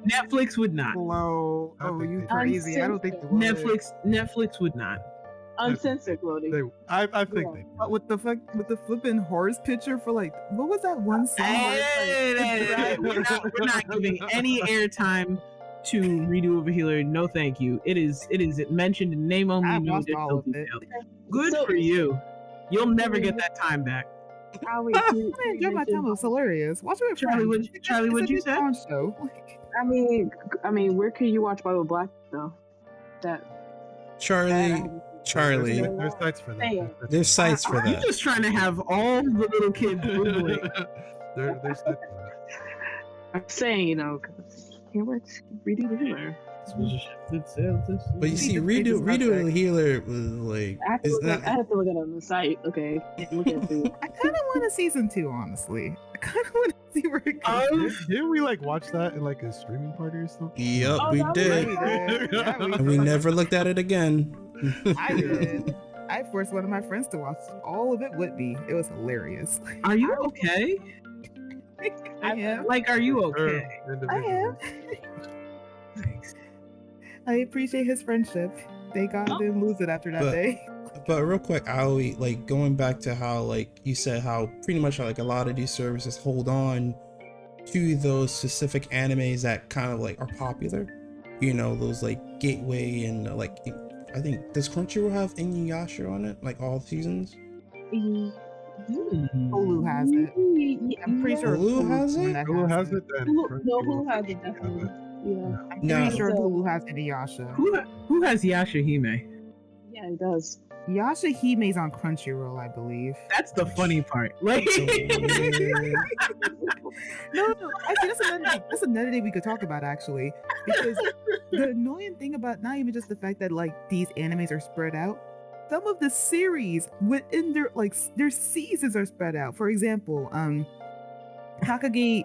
Netflix would not. Hello. I Oh, think you they- crazy. I don't think they would. Netflix would not. Uncensored, Lodi. I think they do. But with the flipping horse picture for like, what was that one song? where it's like- We're not giving any airtime to redo of a healer. No, thank you. It is mentioned in name only. I No watched all of it. detail. Good So- for you. You'll never get that time back. Howie, I enjoyed my time. It was hilarious. Watch it with Charlie, friends. Charlie, what'd you It's a say? good show. Like, I mean, where can you watch Bible Black though? Charlie. There's sites for that. There's sites for Are you that. just trying to have all the little kids Googling? There's sites for that. I'm saying, you know, can't watch redo the healer. But you see, Read the redo pages the healer was like I have to it's look not. I have to look it on the site. Okay, look at it. I kind of want a season 2, honestly. I kind of want to see where it goes. Didn't we like watch that in like a streaming party or something? Yep, Oh, we that was did, great. Yeah, and we never looked at it again. I did. I forced one of my friends to watch all of it with me. It was hilarious. Are you okay? I am. Like, are you okay? I am. I appreciate his friendship. Thank God I didn't lose it after that But- day. But real quick, Aoi, like going back to how like you said how pretty much like a lot of these services hold on to those specific animes that kind of like are popular. You know, those like Gateway and like I think does Crunchyroll have Inuyasha on it? Like all seasons? Hulu has it. I'm pretty sure Hulu has it? Who has it then? Who has it definitely? Yeah, I'm No. pretty sure Hulu has Inuyasha. Who has Yashahime? yeah, it does. Yashahime's on Crunchyroll, I believe. That's the funny part. Like, No, actually, that's another day we could talk about, actually. Because the annoying thing about not even just the fact that, like, these animes are spread out, some of the series within their seasons are spread out. For example, Takagi,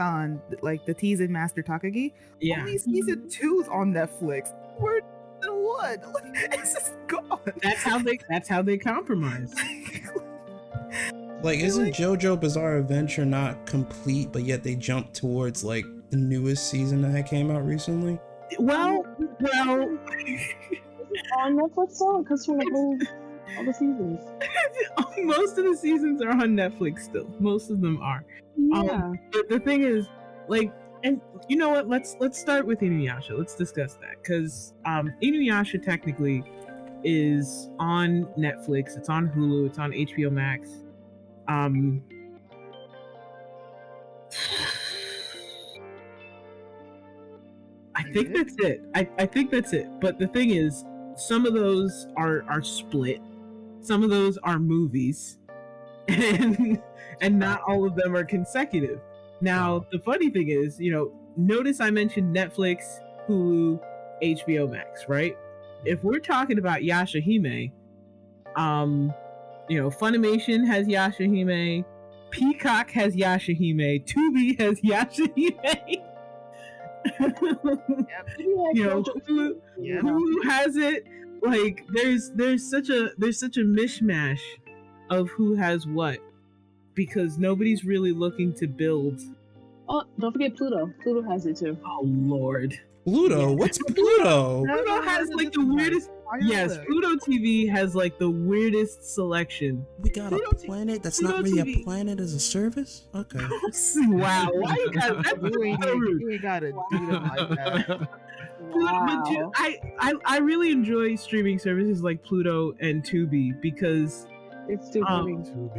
on, like, the Teasen Master Takagi, yeah, only season 2's on Netflix. We're in one. Like, it's just gone. that's how they compromise. Like isn't JoJo Bizarre Adventure not complete, but yet they jumped towards like the newest season that came out recently? Well, On Netflix, though, because from all the seasons. most of the seasons are on Netflix still. Most of them are. Yeah. But the thing is, like, and you know what? Let's start with Inuyasha. Let's discuss that because Inuyasha technically is on Netflix. It's on Hulu. It's on HBO Max. I think that's it. I think that's it. But the thing is, some of those are split. Some of those are movies, and not all of them are consecutive. Now, the funny thing is, you know, notice I mentioned Netflix, Hulu, HBO Max, right? If we're talking about Yashahime, you know, Funimation has Yashahime, Peacock has Yashahime, Tubi has Yashahime. You know, Hulu has it. Like, there's such a mishmash of who has what, because nobody's really looking to build. Oh, don't forget Pluto. Pluto has it too. Oh Lord, Pluto? What's Pluto? Pluto has like the weirdest. Yes, Pluto TV has like the weirdest selection. We got a Pluto planet that's Pluto not really TV. a planet as a service? Okay. Wow, why you got that's You ain't, so rude. you ain't gotta do them like that. But I really enjoy streaming services like Pluto and Tubi because It's too funny.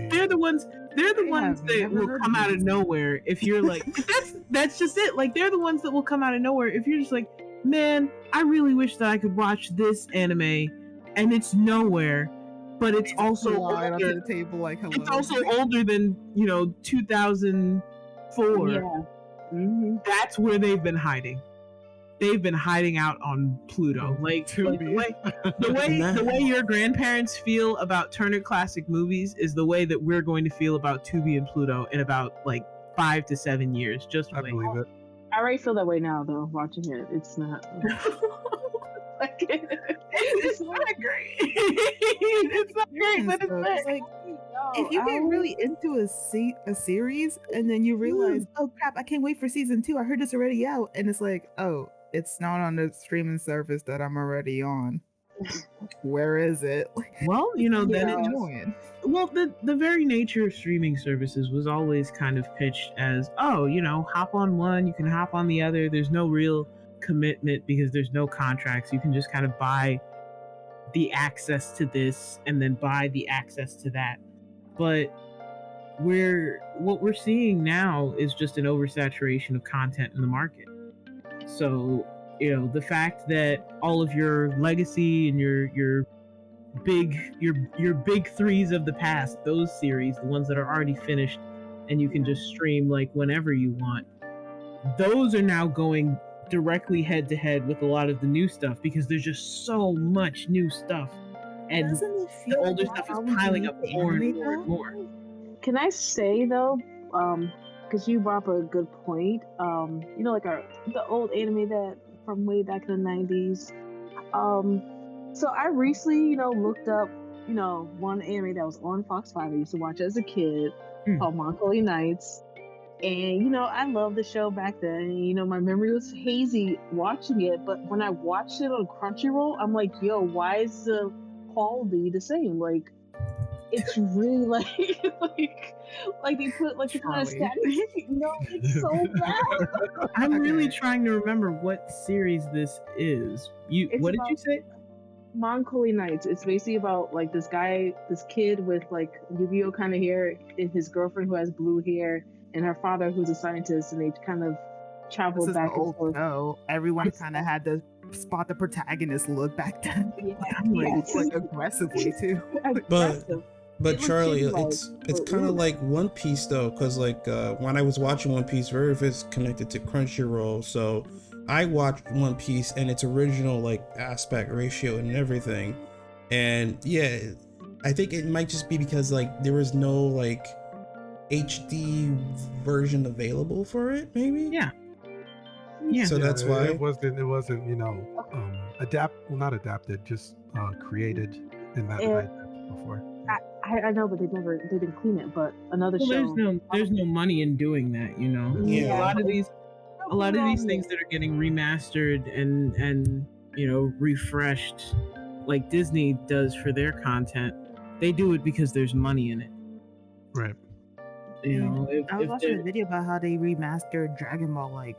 they're the ones I that have will never heard come of out of these. nowhere if you're like that's just it. Like, they're the ones that will come out of nowhere if you're just like, man, I really wish that I could watch this anime and it's nowhere. but it's also Flying older. onto the table like hello. It's also older than 2004. Yeah. Mm-hmm. That's where they've been hiding. They've been hiding out on Pluto. The way your grandparents feel about Turner Classic Movies is the way that we're going to feel about Tubi and Pluto in about 5 to 7 years. Just I wait. believe it. I already feel that way now, though, watching it. It's not. It's not great. It's not great, but it's like if you get really into a series and then you realize, oh crap, I can't wait for season 2. I heard it's already out, and it's like, oh, it's not on the streaming service that I'm already on. Where is it? Well, then Yeah. it's annoying. well, the very nature of streaming services was always kind of pitched as, hop on one, you can hop on the other. There's no real commitment because there's no contracts. You can just kind of buy the access to this and then buy the access to that. But what we're seeing now is just an oversaturation of content in the market. So, the fact that all of your legacy and your big threes of the past, those series, the ones that are already finished and you can just stream whenever you want, those are now going directly head to head with a lot of the new stuff because there's just so much new stuff, and the older stuff is piling up more and more and more. Can I say though, because you brought up a good point, the old anime that from way back in the 90s. So I recently, looked up, one anime that was on Fox 5 I used to watch as a kid called Melancholy Nights. And, I loved the show back then. And, my memory was hazy watching it. But when I watched it on Crunchyroll, I'm like, yo, why is the quality the same? It's really like they put the kind of status. No, it's so bad. I'm really trying to remember what series this is. What did you say? Melancholy Nights. It's basically about this kid with Yu-Gi-Oh kind of hair, and his girlfriend who has blue hair, and her father who's a scientist, and they kind of travel back and forth. No, everyone kind of had to spot the protagonist look back then. Aggressively too. But Charlie, it's kind of like One Piece though, because when I was watching One Piece, very of it's connected to Crunchyroll, so I watched One Piece and its original aspect ratio and everything, and yeah, I think it might just be because there was no HD version available for it, maybe. Yeah. So that's why it wasn't not adapted, just created in that light before. I know, but they didn't clean it. But another show. There's no money in doing that, Yeah. A lot of these things that are getting remastered and refreshed, like Disney does for their content, they do it because there's money in it. Right. I was watching a video about how they remastered Dragon Ball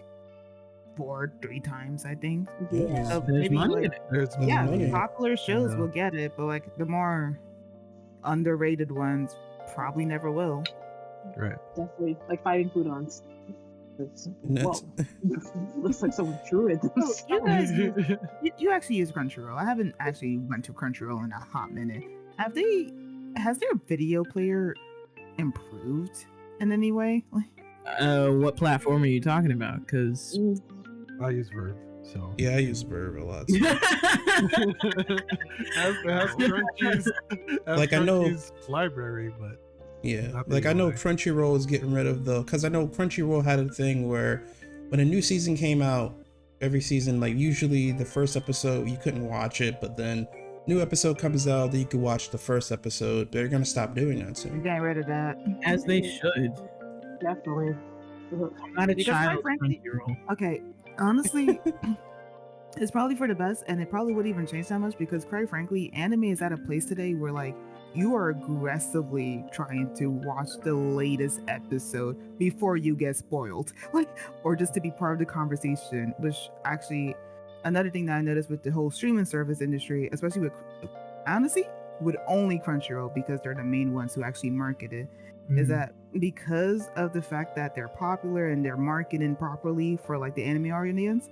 3 times, I think. Yeah. So there's money in it. There's money. Popular shows will get it, but the more underrated ones probably never will. Right. Definitely. Fighting Foodons. Whoa. Looks like someone drew it. You actually use Crunchyroll. I haven't actually went to Crunchyroll in a hot minute. Has their video player improved in any way? What platform are you talking about? Because I use Verve, so yeah, I use Verve a lot. I know library, but yeah, I know Crunchyroll is getting rid of because I know Crunchyroll had a thing where when a new season came out, every season, usually the first episode you couldn't watch it, but then new episode comes out that you could watch the first episode. They're gonna stop doing that soon. You're getting rid of that, as they should. Definitely. I'm not a child. Okay, honestly, it's probably for the best, and it probably wouldn't even change that much because, quite frankly, anime is at a place today where you are aggressively trying to watch the latest episode before you get spoiled, or just to be part of the conversation. Which actually, another thing that I noticed with the whole streaming service industry, especially with only Crunchyroll, because they're the main ones who actually market it, is that because of the fact that they're popular and they're marketing properly for the anime audience,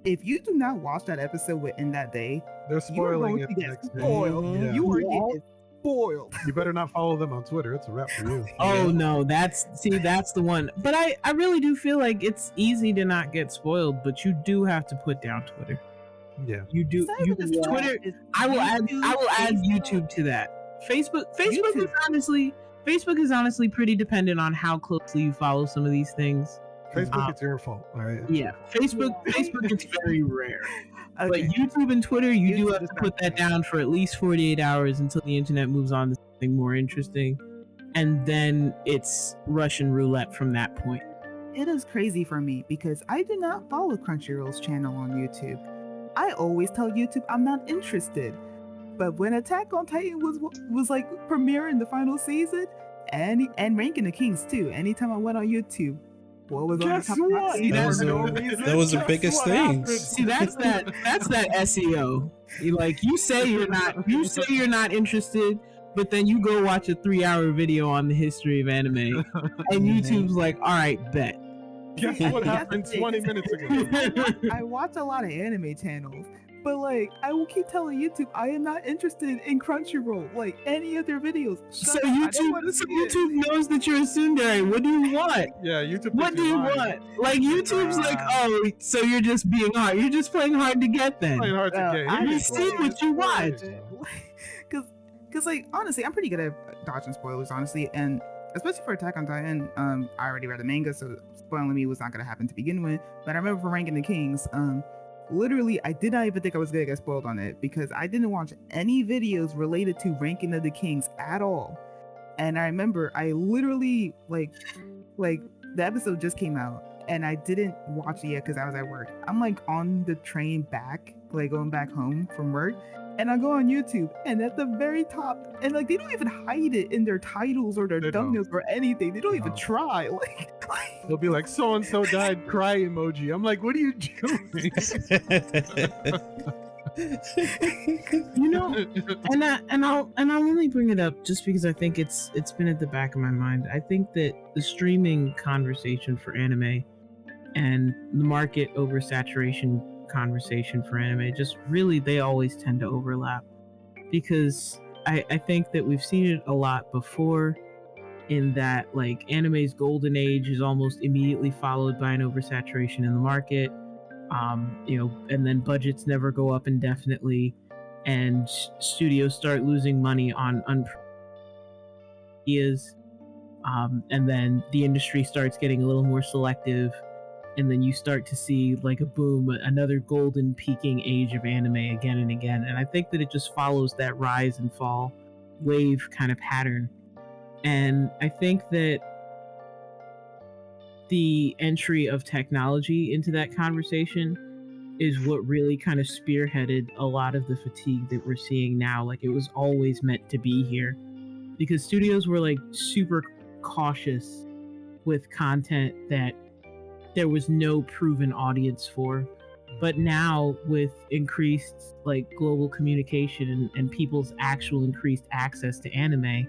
if you do not watch that episode within that day, They're spoiling you are it going to get next day. spoiled. Mhm. You are getting spoiled. You better not follow them on Twitter. It's a wrap for you. Oh no, that's the one. But I really do feel like it's easy to not get spoiled, but you do have to put down Twitter. Yeah. You do. It's not even just Twitter. it's I will add Facebook. YouTube to that. Facebook is YouTube. honestly pretty dependent on how closely you follow some of these things. Facebook, it's your fault. All right. Yeah, Facebook it's very rare. Okay. But YouTube and Twitter, you do YouTube have is to put that not- down for at least 48 hours until the internet moves on to something more interesting. And then it's Russian roulette from that point. It is crazy for me because I do not follow Crunchyroll's channel on YouTube. I always tell YouTube I'm not interested. But when Attack on Titan was like premiering the final season, and Ranking the Kings too, anytime I went on YouTube, what was on the Guess top what? See, That was for the- no reason. that was the Guess biggest what things. happened? See, that's that SEO. You say you're not interested, but then you go watch a 3-hour video on the history of anime, and YouTube's like, all right, bet. Guess what happened 20 minutes ago? I watch a lot of anime channels, but like I will keep telling YouTube I am not interested in Crunchyroll, like any of their videos. So Shut up, I don't wanna see it. YouTube knows that you're a tsundere. What do you want? Yeah, YouTube. What thinks do you you're lying. want? Like YouTube's like, oh, so you're just being hard. You're just playing hard to get then. Playing hard to get. I We just see want what you watch. Because like honestly, I'm pretty good at dodging spoilers, honestly, and especially for Attack on Titan. I already read the manga, so spoiling me was not gonna happen to begin with. But I remember for Ranking the Kings, literally, I did not even think I was gonna get spoiled on it because I didn't watch any videos related to Ranking of the Kings at all. And I remember I literally like the episode just came out and I didn't watch it yet because I was at work. I'm like on the train back, like going back home from work, and I go on YouTube and at the very top, and like they don't even hide it in their titles or their They don't. thumbnails or anything. They don't even No. try. Like They'll be like, so and so died, cry emoji. I'm like, what are you doing? You know, and I'll only bring it up just because I think it's been at the back of my mind. I think that the streaming conversation for anime and the market oversaturation conversation for anime just really, they always tend to overlap, because I think that we've seen it a lot before, in that like anime's golden age is almost immediately followed by an oversaturation in the market. And then budgets never go up indefinitely, and studios start losing money on ideas, and then the industry starts getting a little more selective, and then you start to see like a boom, another golden peaking age of anime again and again. And I think that it just follows that rise and fall wave kind of pattern. And I think that the entry of technology into that conversation is what really kind of spearheaded a lot of the fatigue that we're seeing now. Like, it was always meant to be here, because studios were like super cautious with content that there was no proven audience for. But now, with increased like global communication and people's actual increased access to anime,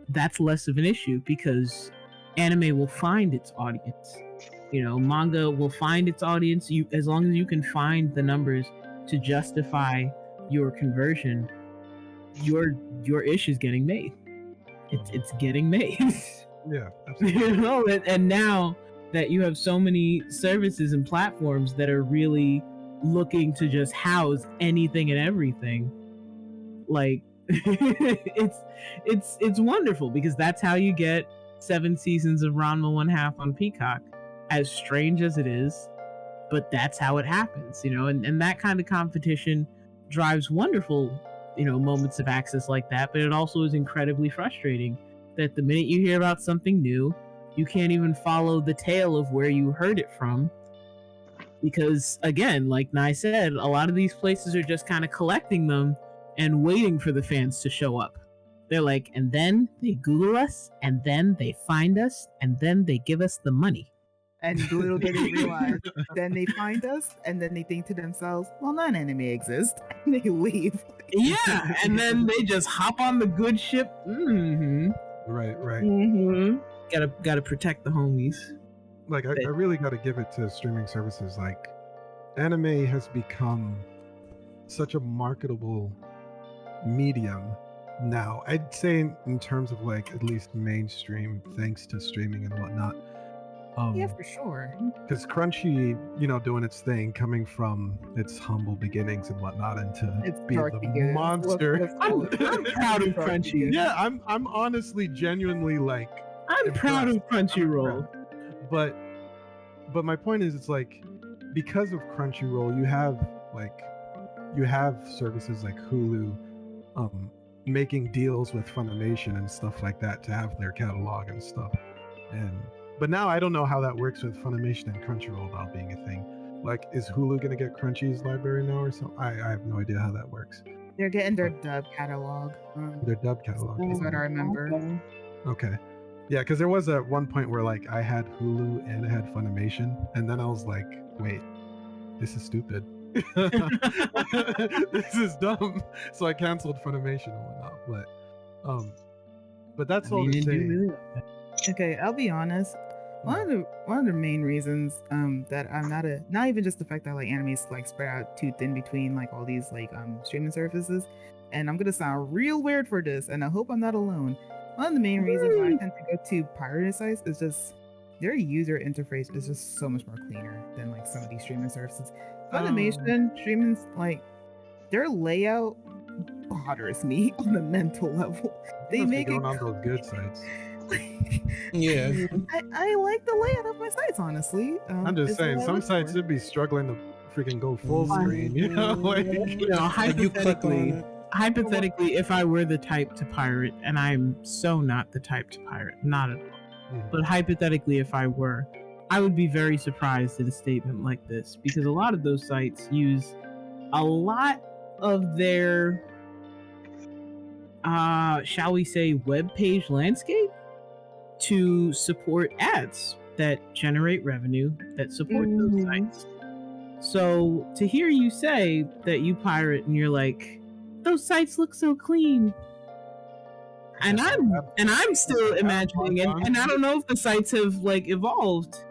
that's less of an issue, because anime will find its audience. Manga will find its audience. As long as you can find the numbers to justify your conversion, your ish is getting made. It's getting made. Yeah, absolutely. And now that you have so many services and platforms that are really looking to just house anything and everything, like it's wonderful, because that's how you get 7 seasons of Ranma 1/2 on Peacock. As strange as it is, but that's how it happens, and that kind of competition drives wonderful, moments of access like that. But it also is incredibly frustrating that the minute you hear about something new, you can't even follow the tail of where you heard it from, because again, like Nye said, a lot of these places are just kind of collecting them and waiting for the fans to show up. They're like, and then they Google us, and then they find us, and then they give us the money. And little did they realize, then they find us, and then they think to themselves, well, none anime exists, and they leave. Yeah, and then they just hop on the good ship. Mm-hmm. Right. Mm-hmm. Gotta protect the homies. Like, I really got to give it to streaming services like anime has become such a marketable medium now. I'd say in terms of like at least mainstream, thanks to streaming and whatnot. Yeah, for sure. Because Crunchy, doing its thing, coming from its humble beginnings and whatnot, into It's be dark the beginnings. monster. I'm proud of Crunchy. Yeah, I'm honestly genuinely like I'm proud of Crunchyroll. But my point is, it's like, because of Crunchyroll, you have services like Hulu making deals with Funimation and stuff like that to have their catalog and stuff. But now I don't know how that works with Funimation and Crunchyroll about being a thing. Like, is Hulu gonna get Crunchy's library now or something? I have no idea how that works. They're getting their dub catalog. Their dub catalog Is what I remember. Okay. Yeah, because there was at one point where like I had Hulu and I had Funimation, and then I was like, wait, this is stupid. This is dumb. So I canceled Funimation and whatnot. But that's all to say. Okay, I'll be honest. One of the main reasons that I'm not even just the fact that like anime's like spread out too thin between like all these like streaming services, and I'm gonna sound real weird for this, and I hope I'm not alone. One of the main reasons why I tend to go to pirated sites is just their user interface is just so much more cleaner than like some of these streaming services. Funimation streaming's like their layout bothers me on a mental level. They make it on those good sites. Yeah, I like the layout of my sites, honestly. I'm just saying, some sites should be struggling to freaking go full screen. Hypothetically, if I were the type to pirate, and I'm so not the type to pirate, not at all. But hypothetically, if I were, I would be very surprised at a statement like this, because a lot of those sites use a lot of their, shall we say, web page landscape to support ads that generate revenue that support those sites. So to hear you say that you pirate and you're like, those sites look so clean, and I'm still imagining, and I don't know if the sites have like evolved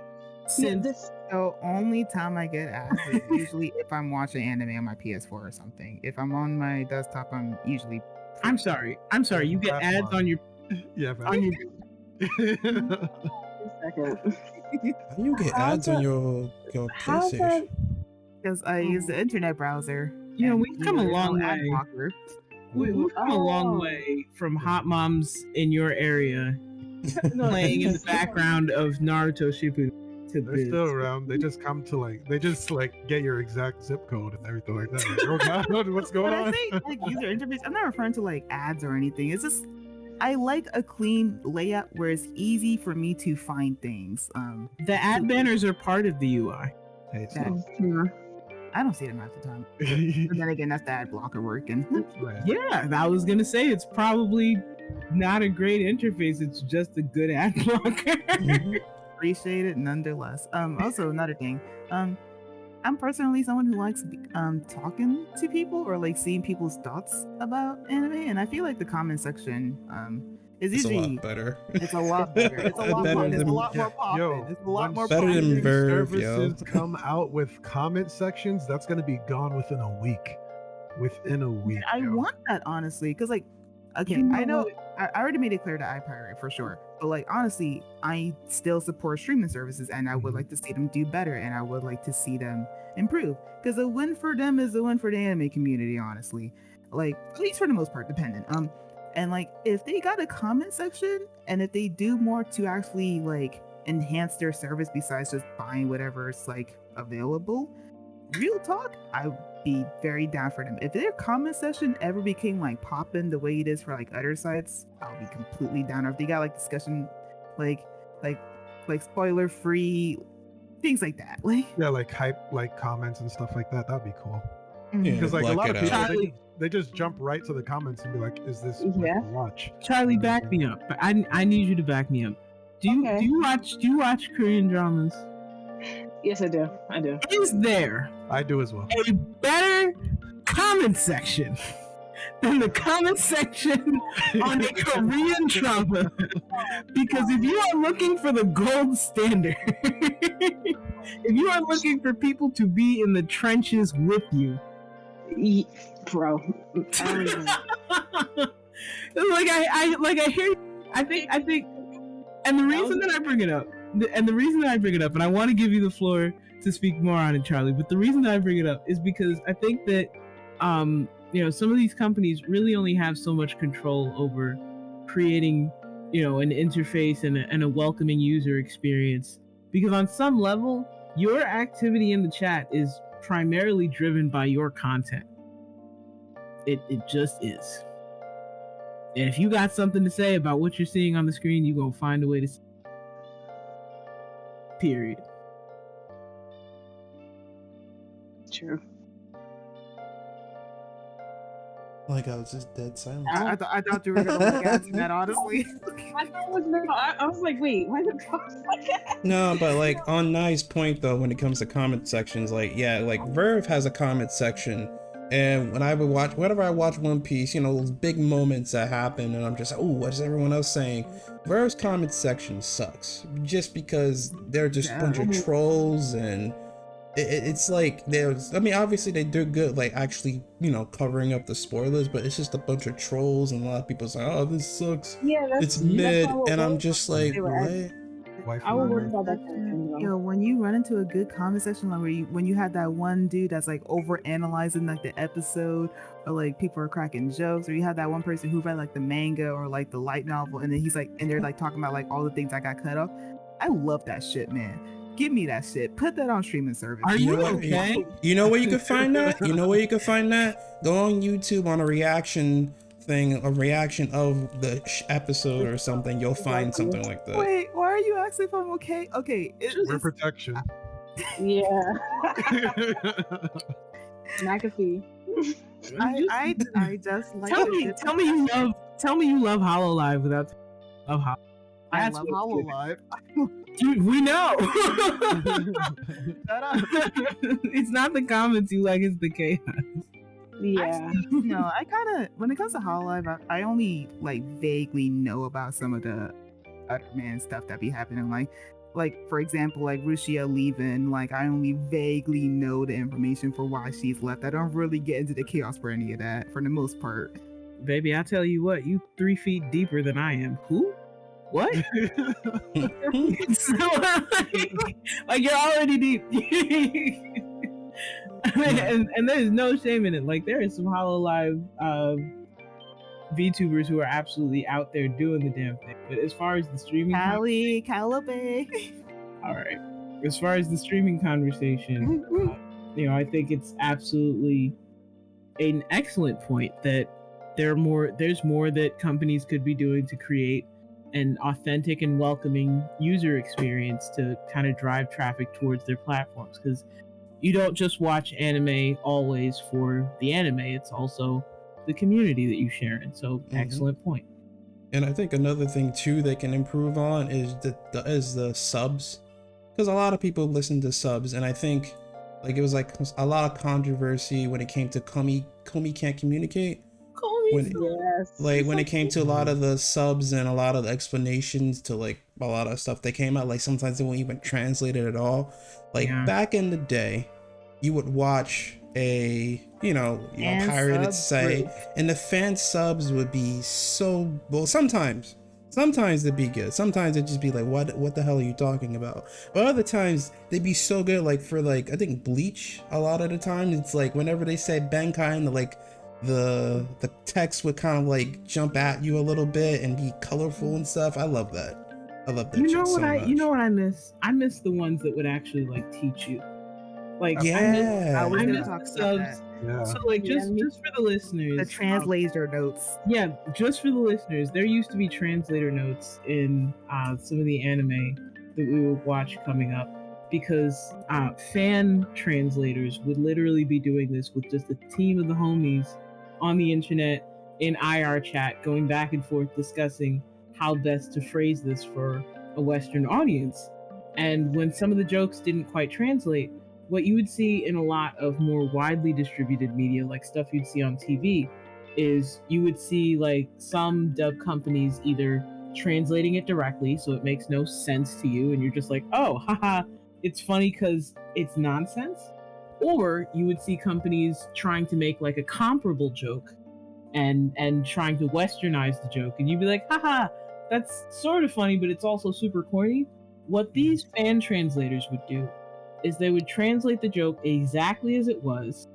since. The only time I get ads is usually if I'm watching anime on my PS4 or something. If I'm on my desktop, I'm usually. I'm sorry. You get ads on your. Yeah. On your. You get ads on your PlayStation. Because I use the internet browser. You know, we've come a long way. We've come a long way from hot moms in your area playing in the background of Naruto Shippuden. They're still around. They just come to like get your exact zip code and everything like that. Like, oh God, what's going on? When I say like user interface, I'm not referring to like ads or anything. It's just I like a clean layout where it's easy for me to find things. The ad banners are part of the UI. Hey, I don't see them at the time. But then again, that's the ad blocker working. Yeah, I was gonna say it's probably not a great interface. It's just a good ad blocker. Appreciate it nonetheless. Also another thing. I'm personally someone who likes talking to people or like seeing people's thoughts about anime, and I feel like the comment section is usually a lot better. It's a lot better. It's a lot more. It's a lot more popping. It's a lot more better than Verve. Services come out with comment sections, that's gonna be gone within a week. I want that honestly, because like, okay, I know I already made it clear that I pirate for sure, but like honestly, I still support streaming services, and I would like to see them do better, and I would like to see them improve, because a win for them is a win for the anime community, honestly. Like, at least for the most part, dependent. And like, if they got a comment section, and if they do more to actually like enhance their service besides just buying whatever's like available, real talk, I'd be very down for them. If their comment section ever became like popping the way it is for like other sites, I'll be completely down. Or if they got like discussion, like spoiler free things like that, like hype, like comments and stuff like that, that'd be cool. Yeah, because like a lot of people Charlie, they just jump right to the comments and be like, is this what to watch? Charlie, back me up. I need you to back me up. Do you watch Korean dramas? Yes, I do. Is there I do as well. a better comment section than the comment section on a Korean drama. Because if you are looking for the gold standard, if you are looking for people to be in the trenches with you, bro, I hear. I think, and the reason that I bring it up, and I want to give you the floor to speak more on it, Charlie. But the reason that I bring it up is because I think that, some of these companies really only have so much control over creating, an interface and a welcoming user experience. Because on some level, your activity in the chat is primarily driven by your content. It just is. And if you got something to say about what you're seeing on the screen, you gonna find a way to say it. Period. True. Like I was just dead silent. I thought you were gonna look at that, honestly. I was like, wait, why the fuck like that? No, but like on Nye's point though, when it comes to comment sections, like Verve has a comment section, and whenever I watch One Piece, those big moments that happen, and I'm just like, oh, what is everyone else saying? Verve's comment section sucks, just because they're just a bunch of trolls, and it's like obviously they do good, like actually, covering up the spoilers, but it's just a bunch of trolls, and a lot of people say, oh, this sucks. Yeah, it's mid, and I'm just like, what? I would worry about that. When you run into a good comment section, like when you had that one dude that's like over analyzing like the episode, or like people are cracking jokes, or you have that one person who read like the manga or like the light novel, and then he's like, and they're like talking about like all the things I got cut off. I love that shit, man. Give me that shit. Put that on streaming service. Are you okay? You know where you can find that? Go on YouTube on a reaction thing, a reaction of the episode or something. You'll find something like that. Wait, why are you asking if I'm okay? Okay, We're protection. Yeah. McAfee. I just like tell me you love HoloLive without love I love HoloLive. Dude, we know. Shut up. It's not the comments you like, it's the chaos. Yeah. No, I kind of, when it comes to HoloLive, I only like vaguely know about some of the Utterman stuff that be happening. Like for example, like Rushia leaving, like I only vaguely know the information for why she's left. I don't really get into the chaos for any of that, for the most part. Baby, I tell you what, you 3 feet deeper than I am. Who? What? Like you're already deep. and there's no shame in it. Like there is some HoloLive VTubers who are absolutely out there doing the damn thing. But as far as the streaming Calabae. All right. As far as the streaming conversation, I think it's absolutely an excellent point that there's more that companies could be doing to create an authentic and welcoming user experience to kind of drive traffic towards their platforms. Because you don't just watch anime always for the anime, it's also the community that you share in. So excellent point. And I think another thing too they can improve on is the subs, because a lot of people listen to subs, and I think like it was like a lot of controversy when it came to Komi can't communicate. When it came to a lot of the subs and a lot of the explanations to like a lot of stuff that came out, like sometimes they won't even translate it at all. Like back in the day, you would watch a pirated site, and the fan subs would be so well. Sometimes they'd be good. Sometimes it'd just be like, what the hell are you talking about? But other times they'd be so good. Like for like I think Bleach, a lot of the time it's like whenever they say Benkai, and the text would kind of like jump at you a little bit and be colorful and stuff. I love that. You know what I miss? I miss the ones that would actually like teach you. Like I was gonna talk subs. about that. Yeah. So like just for the listeners, The translator notes. Yeah, just for the listeners, there used to be translator notes in some of the anime that we would watch coming up, because fan translators would literally be doing this with just a team of the homies on the internet in IR chat, going back and forth discussing how best to phrase this for a Western audience. And when some of the jokes didn't quite translate, what you would see in a lot of more widely distributed media, like stuff you'd see on TV, is you would see like some dub companies either translating it directly so it makes no sense to you and you're just like, oh, haha, it's funny because it's nonsense. Or you would see companies trying to make like a comparable joke and trying to westernize the joke, and you'd be like, haha, that's sort of funny, but it's also super corny. What these fan translators would do is they would translate the joke exactly as it was,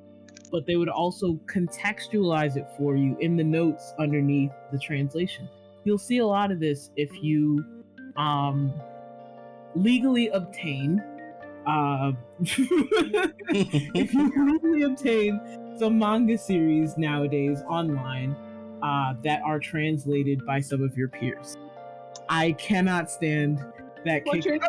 but they would also contextualize it for you in the notes underneath the translation. You'll see a lot of this if you legally obtain if you legally obtain some manga series nowadays online that are translated by some of your peers. I cannot stand that What kick.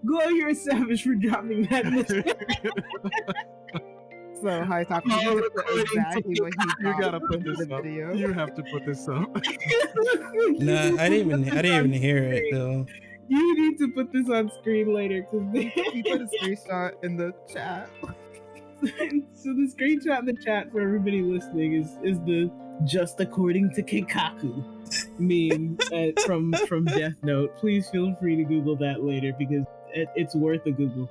Glow, you're a savage for dropping that in the chat. So high top, you put exactly what he You gotta put in this the up. video. You have to put this up. Nah, I didn't even hear it though. You need to put this on screen later because He put a screenshot in the chat. so the screenshot in the chat for everybody listening is the "just according to Keikaku" meme from Death Note. Please feel free to Google that later because it's worth a Google.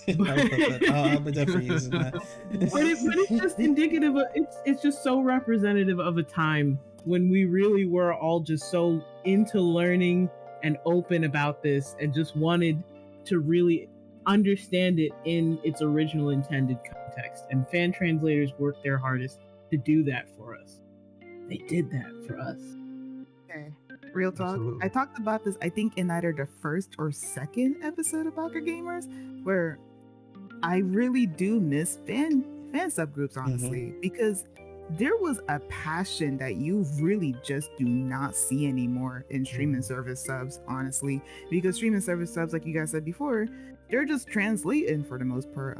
I'll be definitely using that. but it's just indicative of it's just so representative of a time when we really were all just so into learning and open about this and just wanted to really understand it in its original intended context, and fan translators worked their hardest to do that for us. They did that for us. Okay. Real talk. Absolutely. I talked about this, I think, in either the first or second episode of Baka Gamers, where I really do miss fan subgroups, honestly, because there was a passion that you really just do not see anymore in streaming service subs, honestly, because streaming service subs, like you guys said before, they're just translating for the most part.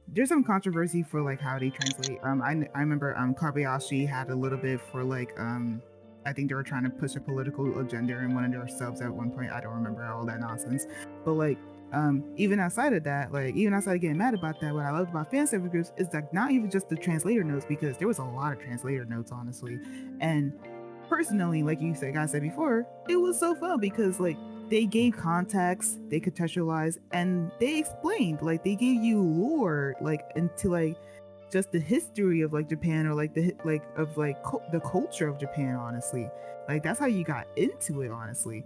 There's some controversy for like how they translate. I remember Kobayashi had a little bit for like I think they were trying to push a political agenda in one of their subs at one point. I don't remember all that nonsense. But like, even outside of that, like even outside of getting mad about that, what I loved about fan service groups is like not even just the translator notes, because there was a lot of translator notes, honestly. And personally, like you guys said before, it was so fun because like they gave context, they contextualized, and they explained, like they gave you lore, like into like just the history of like Japan, or like the the culture of Japan, honestly. Like that's how you got into it, honestly.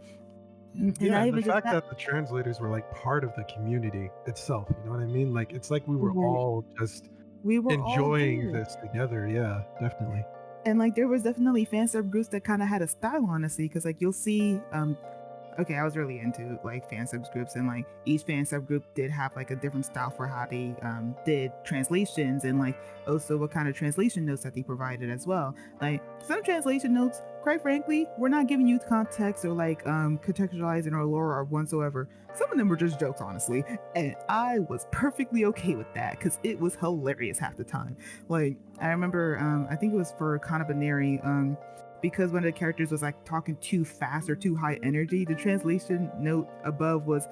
Yeah, and the fact that the translators were like part of the community itself, you know what I mean? Like it's like we were all just enjoying this together. Yeah, definitely. And like there was definitely fan sub groups that kind of had a style, honestly, because like you'll see okay, I was really into like fan subgroups, and like each fan subgroup did have like a different style for how they did translations, and like also what kind of translation notes that they provided as well. Like some translation notes, quite frankly, were not giving you context or like contextualizing or lore or whatsoever. Some of them were just jokes, honestly, and I was perfectly okay with that because it was hilarious half the time. Like I remember I think it was for Kanabinari, because one of the characters was like talking too fast or too high energy, the translation note above was,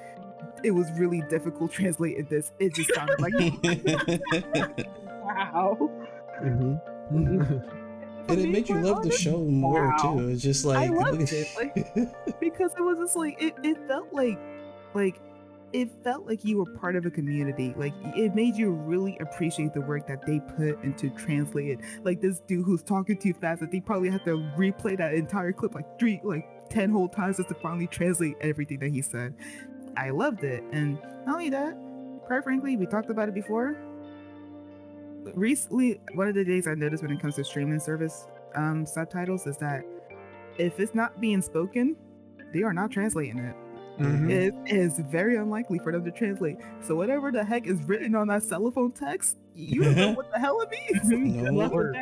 it was really difficult translating this. It just sounded like wow. And it made you love the show more too. It's just like I loved it, like, because it was just like it felt like it felt like you were part of a community. Like it made you really appreciate the work that they put into translating. Like this dude who's talking too fast that they probably had to replay that entire clip like 10 whole times just to finally translate everything that he said. I loved it. And not only that, quite frankly, we talked about it before. Recently, one of the things I noticed when it comes to streaming service subtitles is that if it's not being spoken, they are not translating it. It is very unlikely for them to translate. So whatever the heck is written on that cellophane text, you don't know what the hell it means. No word.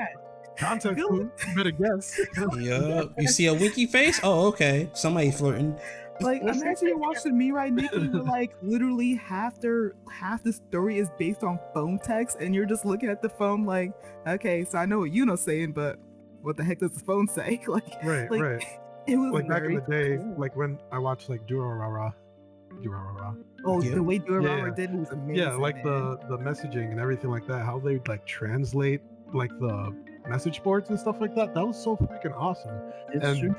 Context clue, better guess. Yup. You see a winky face? Oh, okay. Somebody flirting. Like imagine you're watching Me Right Nikki, and like literally half the story is based on phone text, and you're just looking at the phone like, okay, so I know what Yuno's saying, but what the heck does the phone say? Right. It was Like back in the day, cool. like when I watched like Durarara, Durarara. Oh, Yeah. the way Durarara Yeah. did was amazing. Yeah, like man. the messaging and everything like that, how they like translate like the message boards and stuff like that. That was so freaking awesome. It's And true.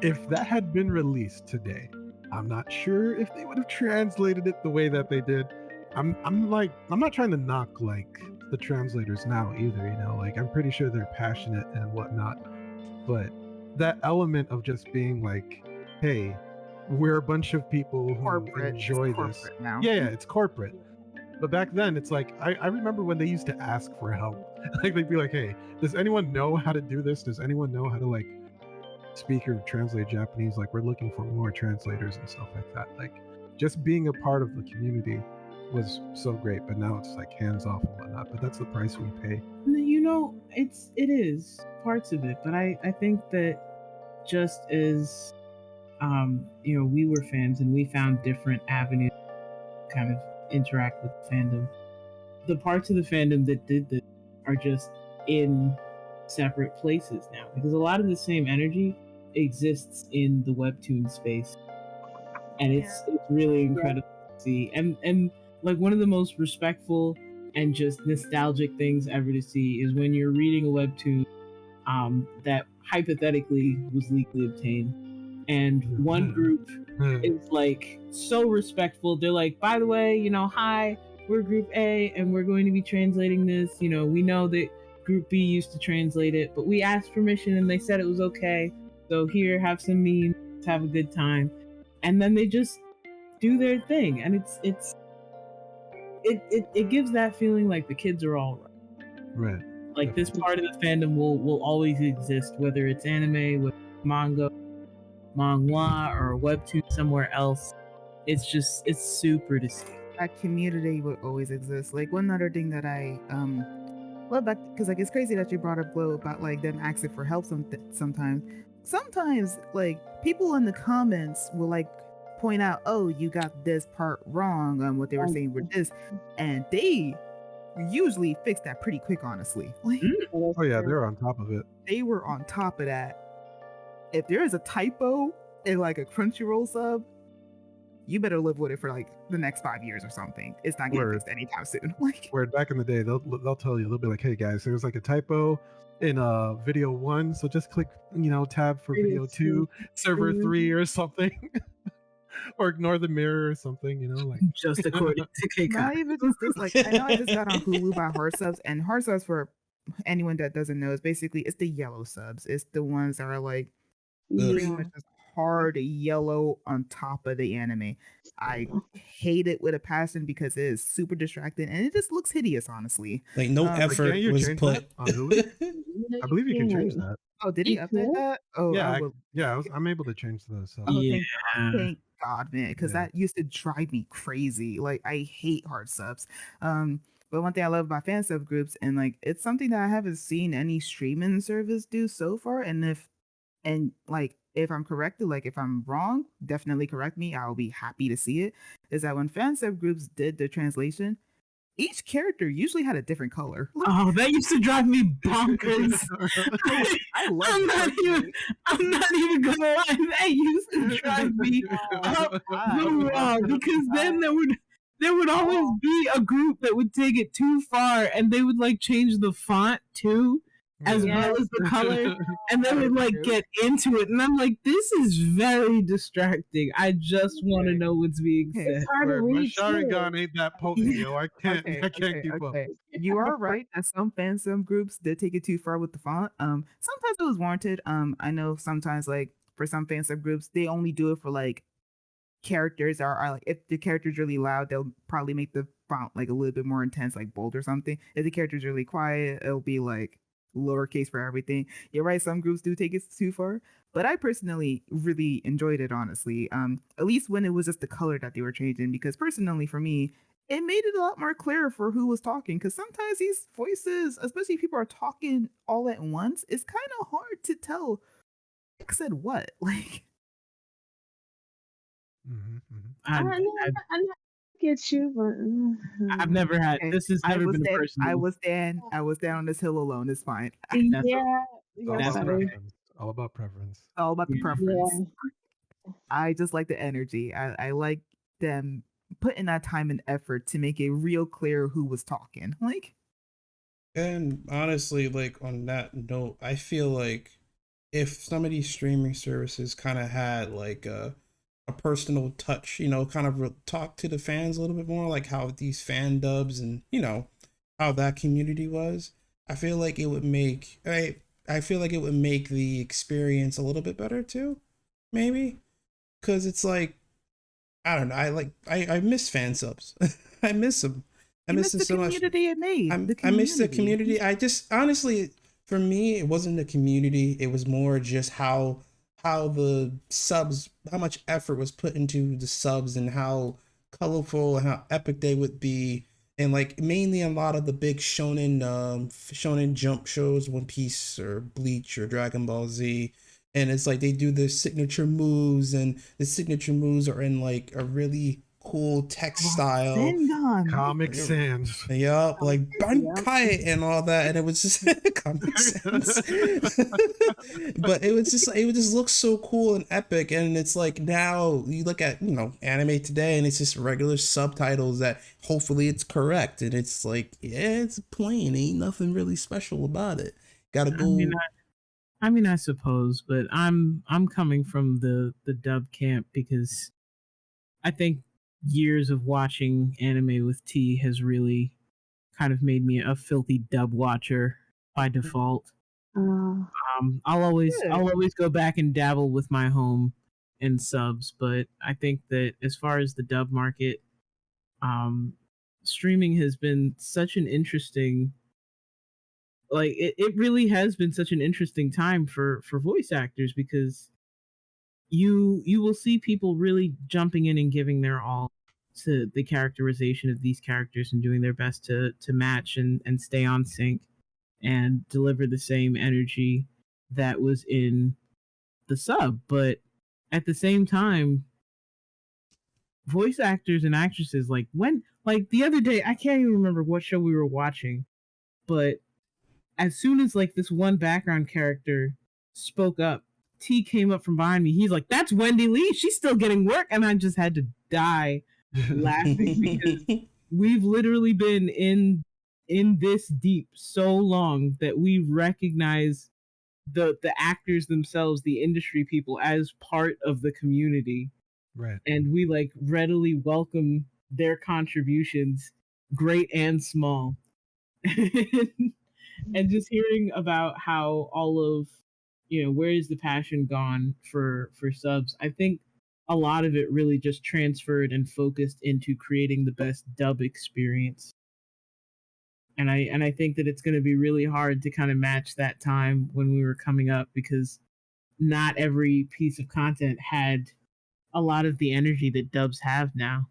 if that had been released today, I'm not sure if they would have translated it the way that they did. I'm not trying to knock like the translators now either, you know, like I'm pretty sure they're passionate and whatnot, but that element of just being like, hey, we're a bunch of people who Corporate. It's enjoy this. corporate now. Yeah, it's corporate. But back then, it's like I remember when they used to ask for help. Like they'd be like, "Hey, does anyone know how to do this? Does anyone know how to like speak or translate Japanese? Like we're looking for more translators and stuff like that." Like just being a part of the community was so great. But now it's like hands off and whatnot. But that's the price we pay. You know, it is parts of it, but I think that just as you know, we were fans and we found different avenues to kind of interact with the fandom. The parts of the fandom that did this are just in separate places now, because a lot of the same energy exists in the webtoon space, and it's really incredible to see. And like one of the most respectful and just nostalgic things ever to see is when you're reading a webtoon that hypothetically was legally obtained, and one group is like so respectful. They're like, by the way, you know, hi, we're Group A and we're going to be translating this. You know, we know that Group B used to translate it, but we asked permission and they said it was okay. So here, have some memes, have a good time. And then they just do their thing, and it gives that feeling like the kids are all right. Right. Like this part of the fandom will always exist, whether it's anime, with manga, or webtoon somewhere else. It's super to see. That community would always exist. Like one other thing that I love back, because like it's crazy that you brought up Glow about like them asking for help sometimes. Sometimes like people in the comments will like point out, oh, you got this part wrong on what they were saying with this, and they usually fix that pretty quick, honestly. Like, Oh yeah, they're on top of it. they were on top of that. If there is a typo in like a Crunchyroll sub, you better live with it for like the next 5 years or something. It's not getting fixed anytime soon. Like, Where back in the day, they'll tell you, they'll be like, hey guys, there's like a typo in video 1, so just click, you know, tab for video 2, server 3 or something. Or ignore the mirror or something, you know, like Just according to Keiko. not even just this. Like, I know I just got on Hulu by hard subs, and hard subs, for anyone that doesn't know, is basically it's the yellow subs. It's the ones that are like pretty much just hard yellow on top of the anime. I hate it with a passion because it is super distracting and it just looks hideous, honestly. Like no Like, effort can't you was change put. that on Hulu? I believe you can change that. Oh, did he You update could? that? Oh, Yeah, I will- I'm able to change those. So. Oh, Yeah. thank God, man, because Yeah. that used to drive me crazy. Like, I hate hard subs. But one thing I love about fan sub groups, and like it's something that I haven't seen any streaming service do so far. And if I'm corrected, like if I'm wrong, definitely correct me. I'll be happy to see it. Is that when fan sub groups did the translation, each character usually had a different color. Oh, that used to drive me bonkers. I love I'm not even gonna lie. That used to drive me up the wall, because then there would always be a group that would take it too far, and they would like change the font too, as well as the color, and they would like get into it, and I'm like, this is very distracting. I just want to know what's being said. It's hard to My read. too. Sharingan ain't that potent, yo. I can't keep up. You are right that some fan sub groups did take it too far with the font. Sometimes it was warranted. I know sometimes like for some fan sub groups, they only do it for like characters are like, if the character's really loud, they'll probably make the font like a little bit more intense, like bold or something. If the character's really quiet, it'll be like lowercase for everything. You're right, some groups do take it too far, but I personally really enjoyed it, honestly. At least when it was just the color that they were changing, because personally for me, it made it a lot more clear for who was talking, because sometimes these voices, especially if people are talking all at once, it's kind of hard to tell who said what. Like, I get you, but I've never had. okay, This has never been a person. I was down on this hill alone. It's fine. That's yeah, All That's about right. preference. All about preference. All about the Yeah. preference. yeah. I just like the energy. I like them put in that time and effort to make it real clear who was talking. Like, and honestly, like on that note, I feel like if some of these streaming services kind of had like a personal touch, you know, kind of talk to the fans a little bit more, like how these fan dubs and, you know, how that community was, I feel like it would make, I feel like it would make the experience a little bit better too, maybe, because it's like, I don't know, I miss fan subs. I miss them. I miss them so much. I miss the community. I just honestly, for me, it wasn't the community. It was more just how the subs, how much effort was put into the subs and how colorful and how epic they would be. And like mainly a lot of the big shonen jump shows, One Piece or Bleach or Dragon Ball Z. And it's like they do their signature moves, and the signature moves are in like a really cool text style. Comic Sans. Yup, like Bankai and all that, and it was just Comic Sans. But it would just look so cool and epic. And it's like now you look at, you know, anime today, and it's just regular subtitles that hopefully it's correct, and it's like, yeah, it's plain, ain't nothing really special about it. Gotta go. I mean, I suppose, but I'm coming from the dub camp because I think years of watching anime with T has really kind of made me a filthy dub watcher by default. I'll always go back and dabble with my home in subs, but I think that as far as the dub market, streaming has been such an interesting, like it really has been such an interesting time for voice actors, because you will see people really jumping in and giving their all to the characterization of these characters and doing their best to match and stay on sync and deliver the same energy that was in the sub. But at the same time, voice actors and actresses, like the other day, I can't even remember what show we were watching, but as soon as like this one background character spoke up, T came up from behind me. He's like, "That's Wendy Lee. She's still getting work." And I just had to die laughing because we've literally been in this deep so long that we recognize the actors themselves, the industry people, as part of the community. Right. And we like readily welcome their contributions, great and small. And just hearing about how all of, you know, where is the passion gone for subs, I think a lot of it really just transferred and focused into creating the best dub experience. And I think that it's going to be really hard to kind of match that time when we were coming up, because not every piece of content had a lot of the energy that dubs have now.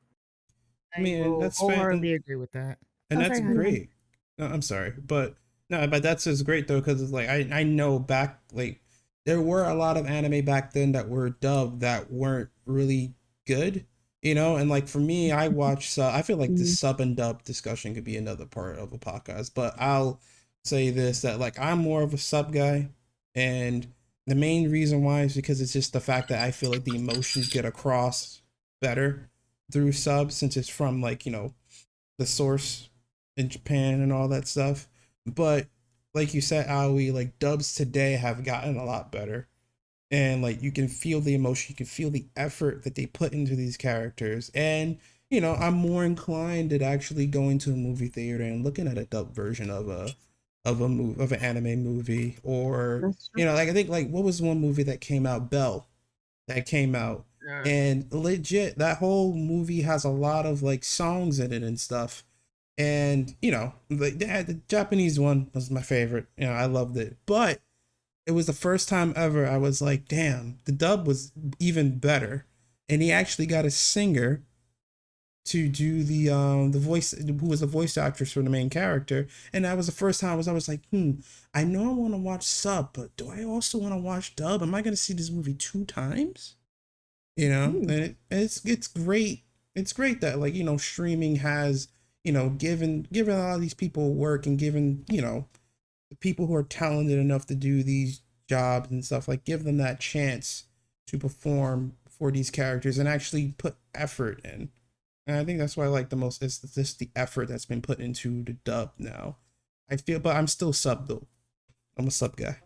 I mean, that's wholeheartedly agree with that. And that's great. No, I'm sorry, but no, but that's just great though, because it's like I know back, like there were a lot of anime back then that were dubbed that weren't really good, you know. And like for me, I watch I feel like the sub and dub discussion could be another part of a podcast, but I'll say this, that like I'm more of a sub guy, and the main reason why is because it's just the fact that I feel like the emotions get across better through subs, since it's from like, you know, the source in Japan and all that stuff. But like you said, Aoi, like dubs today have gotten a lot better, and like you can feel the emotion, you can feel the effort that they put into these characters. And you know, I'm more inclined to actually going to a movie theater and looking at a dub version of an anime movie. Or you know, like I think, like what was one movie that came out, Belle, that came out, and legit that whole movie has a lot of like songs in it and stuff. And you know, the Japanese one was my favorite. You know, I loved it, but it was the first time ever I was like, damn, the dub was even better. And he actually got a singer to do the voice, who was the voice actress for the main character. And that was the first time I was like, I know I want to watch sub, but do I also want to watch dub? Am I going to see this movie 2 times? You know, and it's great. It's great that, like, you know, streaming has, you know, given a lot of these people work, and given, you know, the people who are talented enough to do these jobs and stuff, like give them that chance to perform for these characters and actually put effort in. And I think that's what I like the most is just the effort that's been put into the dub now. I feel, but I'm still sub though. I'm a sub guy.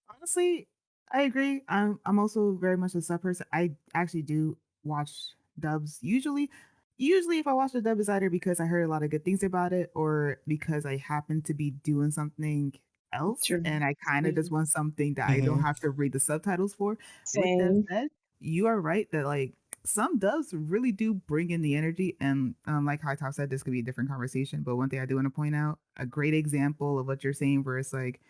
Honestly, I agree. I'm also very much a sub person. I actually do watch dubs usually. Usually, if I watch the dub, it's either because I heard a lot of good things about it, or because I happen to be doing something else, True. and I kind of just want something that I don't have to read the subtitles for. With that Same. said, you are right that like some dubs really do bring in the energy, and like High Top said, this could be a different conversation. But one thing I do want to point out, a great example of what you're saying, where it's like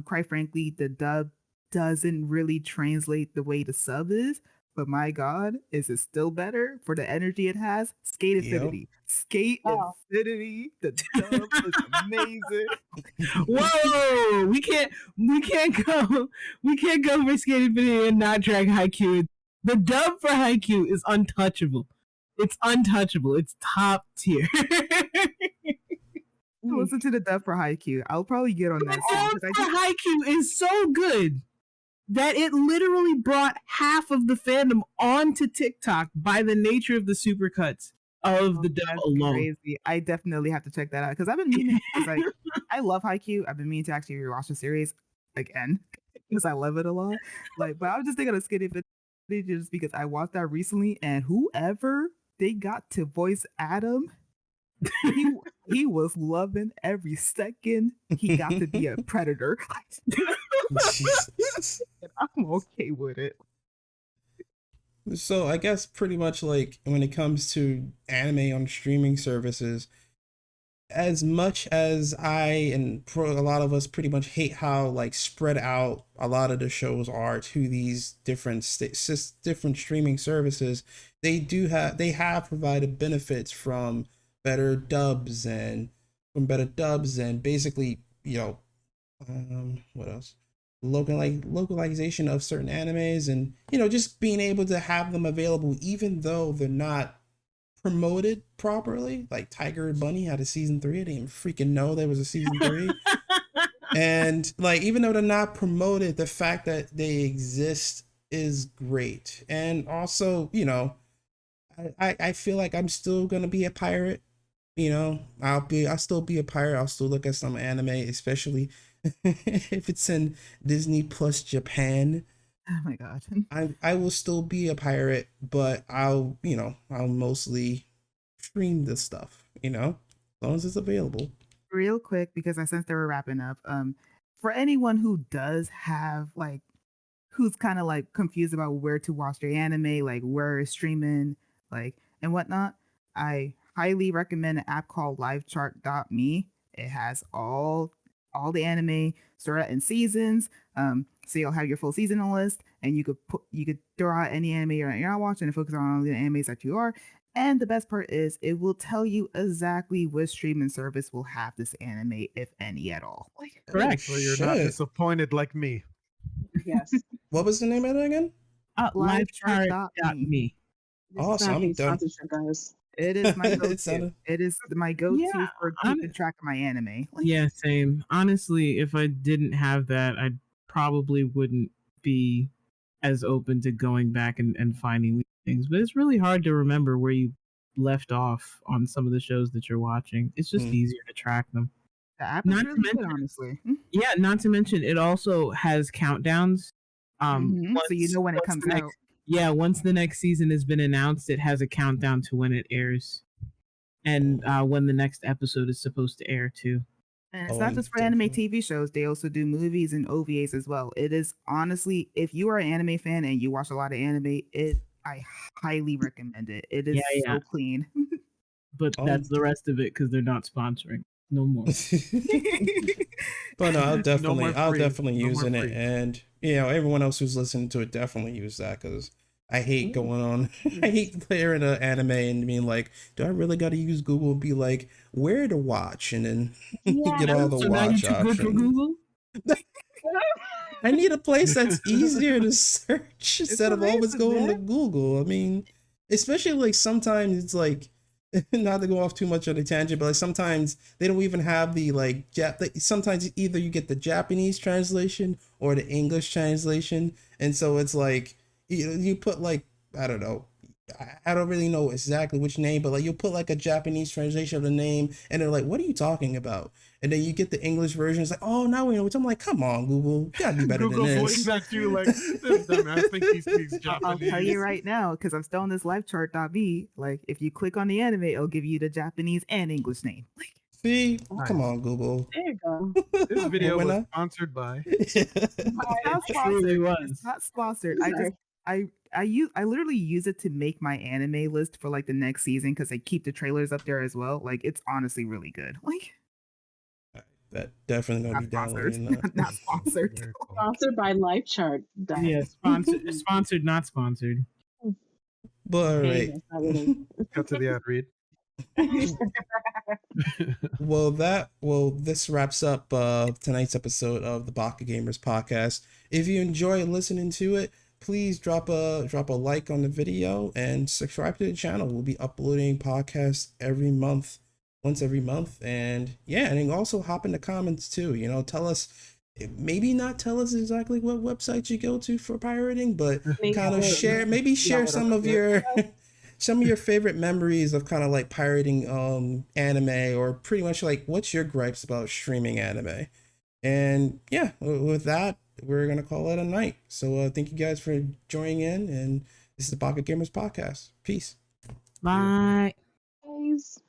quite frankly, the dub doesn't really translate the way the sub is. But my God, is it still better for the energy it has? Skate Yep. Infinity. Skate Oh. Infinity. The dub was amazing. Whoa, we can't go for Skate Infinity and not drag Haikyuu. The dub for Haikyuu is untouchable. It's untouchable. It's top tier. Listen to the dub for Haikyuu. I'll probably get on that The soon. dub 'Cause I for just- Haikyuu is so good that it literally brought half of the fandom onto TikTok by the nature of the supercuts of the dub that's alone. crazy. I definitely have to check that out because I've been meaning. Cause like I love Haikyuu. I've been meaning to actually rewatch the series again because I love it a lot. Like, but I was just thinking of Skate Infinity just because I watched that recently, and whoever they got to voice Adam, he was loving every second he got to be a predator. Jesus. And I'm okay with it. So I guess pretty much like when it comes to anime on streaming services, as much as I and a lot of us pretty much hate how like spread out a lot of the shows are to these different different streaming services, they have provided benefits from better dubs and basically, you know, what else? Localization of certain animes, and you know, just being able to have them available even though they're not promoted properly. Like Tiger and Bunny had a season 3. I didn't even freaking know there was a season 3. And like, even though they're not promoted, the fact that they exist is great. And also, you know, I feel like I'm still gonna be a pirate. You know, I'll still be a pirate. I'll still look at some anime, especially if it's in Disney Plus Japan. Oh my God. I will still be a pirate, but I'll mostly stream this stuff, you know, as long as it's available. Real quick, because I sense they were wrapping up. For anyone who does have like, who's kind of like confused about where to watch their anime, like where is streaming, like and whatnot, I highly recommend an app called livechart.me. It has all the anime started in seasons. So you'll have your full season list, and you could throw out any anime you're not watching and focus on the animes that you are. And the best part is it will tell you exactly which streaming service will have this anime, if any at all. Correct. So you're not disappointed like me. Yes. What was the name of it again? Livechart.me. Awesome. Guys. It is my go-to. sounded... It is my go-to Yeah, for keeping track of my anime. Yeah, same. Honestly, if I didn't have that, I probably wouldn't be as open to going back and finding these things. But it's really hard to remember where you left off on some of the shows that you're watching. It's just easier to track them. The app is Not really to good, mention- honestly. Yeah, not to mention it also has countdowns. So you know when it comes out. Yeah, once the next season has been announced, it has a countdown to when it airs, and when the next episode is supposed to air too. And it's not just for anime TV shows. They also do movies and OVAs as well. It is honestly, if you are an anime fan and you watch a lot of anime, I highly recommend it. It is so clean. But that's the rest of it because they're not sponsoring. No more. But no, I'll definitely No using more it, free. and you know, everyone else who's listening to it definitely use that because I hate going on. I hate clearing an anime and being like, do I really got to use Google and be like, where to watch, and then get all the So now watch you're too good for options. Google? I need a place that's easier to search instead of always amazing, going to man. Google. I mean, especially like sometimes it's like, not to go off too much on a tangent, but like sometimes they don't even have the like sometimes either you get the Japanese translation or the English translation, and so it's like you put like, I don't know, I don't really know exactly which name, but like you'll put like a Japanese translation of the name, and they're like, "What are you talking about?" And then you get the English version. It's like, "Oh, now we know." Which I'm like, "Come on, Google, you gotta do better than Google's this." looking at you like this dumbass think he speaks I'll Japanese. tell you right now, because I'm still on this livechart.me. Like, if you click on the anime, it'll give you the Japanese and English name. Like, See, Nice. come on, Google. There you go. This video When was I- sponsored by. it's not It truly sponsored. was. It's not sponsored. Sorry. I literally use it to make my anime list for like the next season because I keep the trailers up there as well. Like, it's honestly really good. Like, That definitely gonna not be sponsored. downloading that. Not sponsored. Very cool. Sponsored by LifeChart. Yeah, sponsored, not sponsored. But all Hey, right. that's not really. Cut to the ad read. Well, this wraps up tonight's episode of the Baka Gamers Podcast. If you enjoy listening to it, please drop a like on the video and subscribe to the channel. We'll be uploading podcasts once every month, and yeah, and then also hop in the comments too. You know, tell us, maybe not tell us exactly what website you go to for pirating, but kind of share some of your favorite memories of kind of like pirating anime, or pretty much like what's your gripes about streaming anime. And yeah, with that, we're gonna call it a night. So thank you guys for joining in, and this is the Baka Gamers Podcast. Peace. Bye. Guys.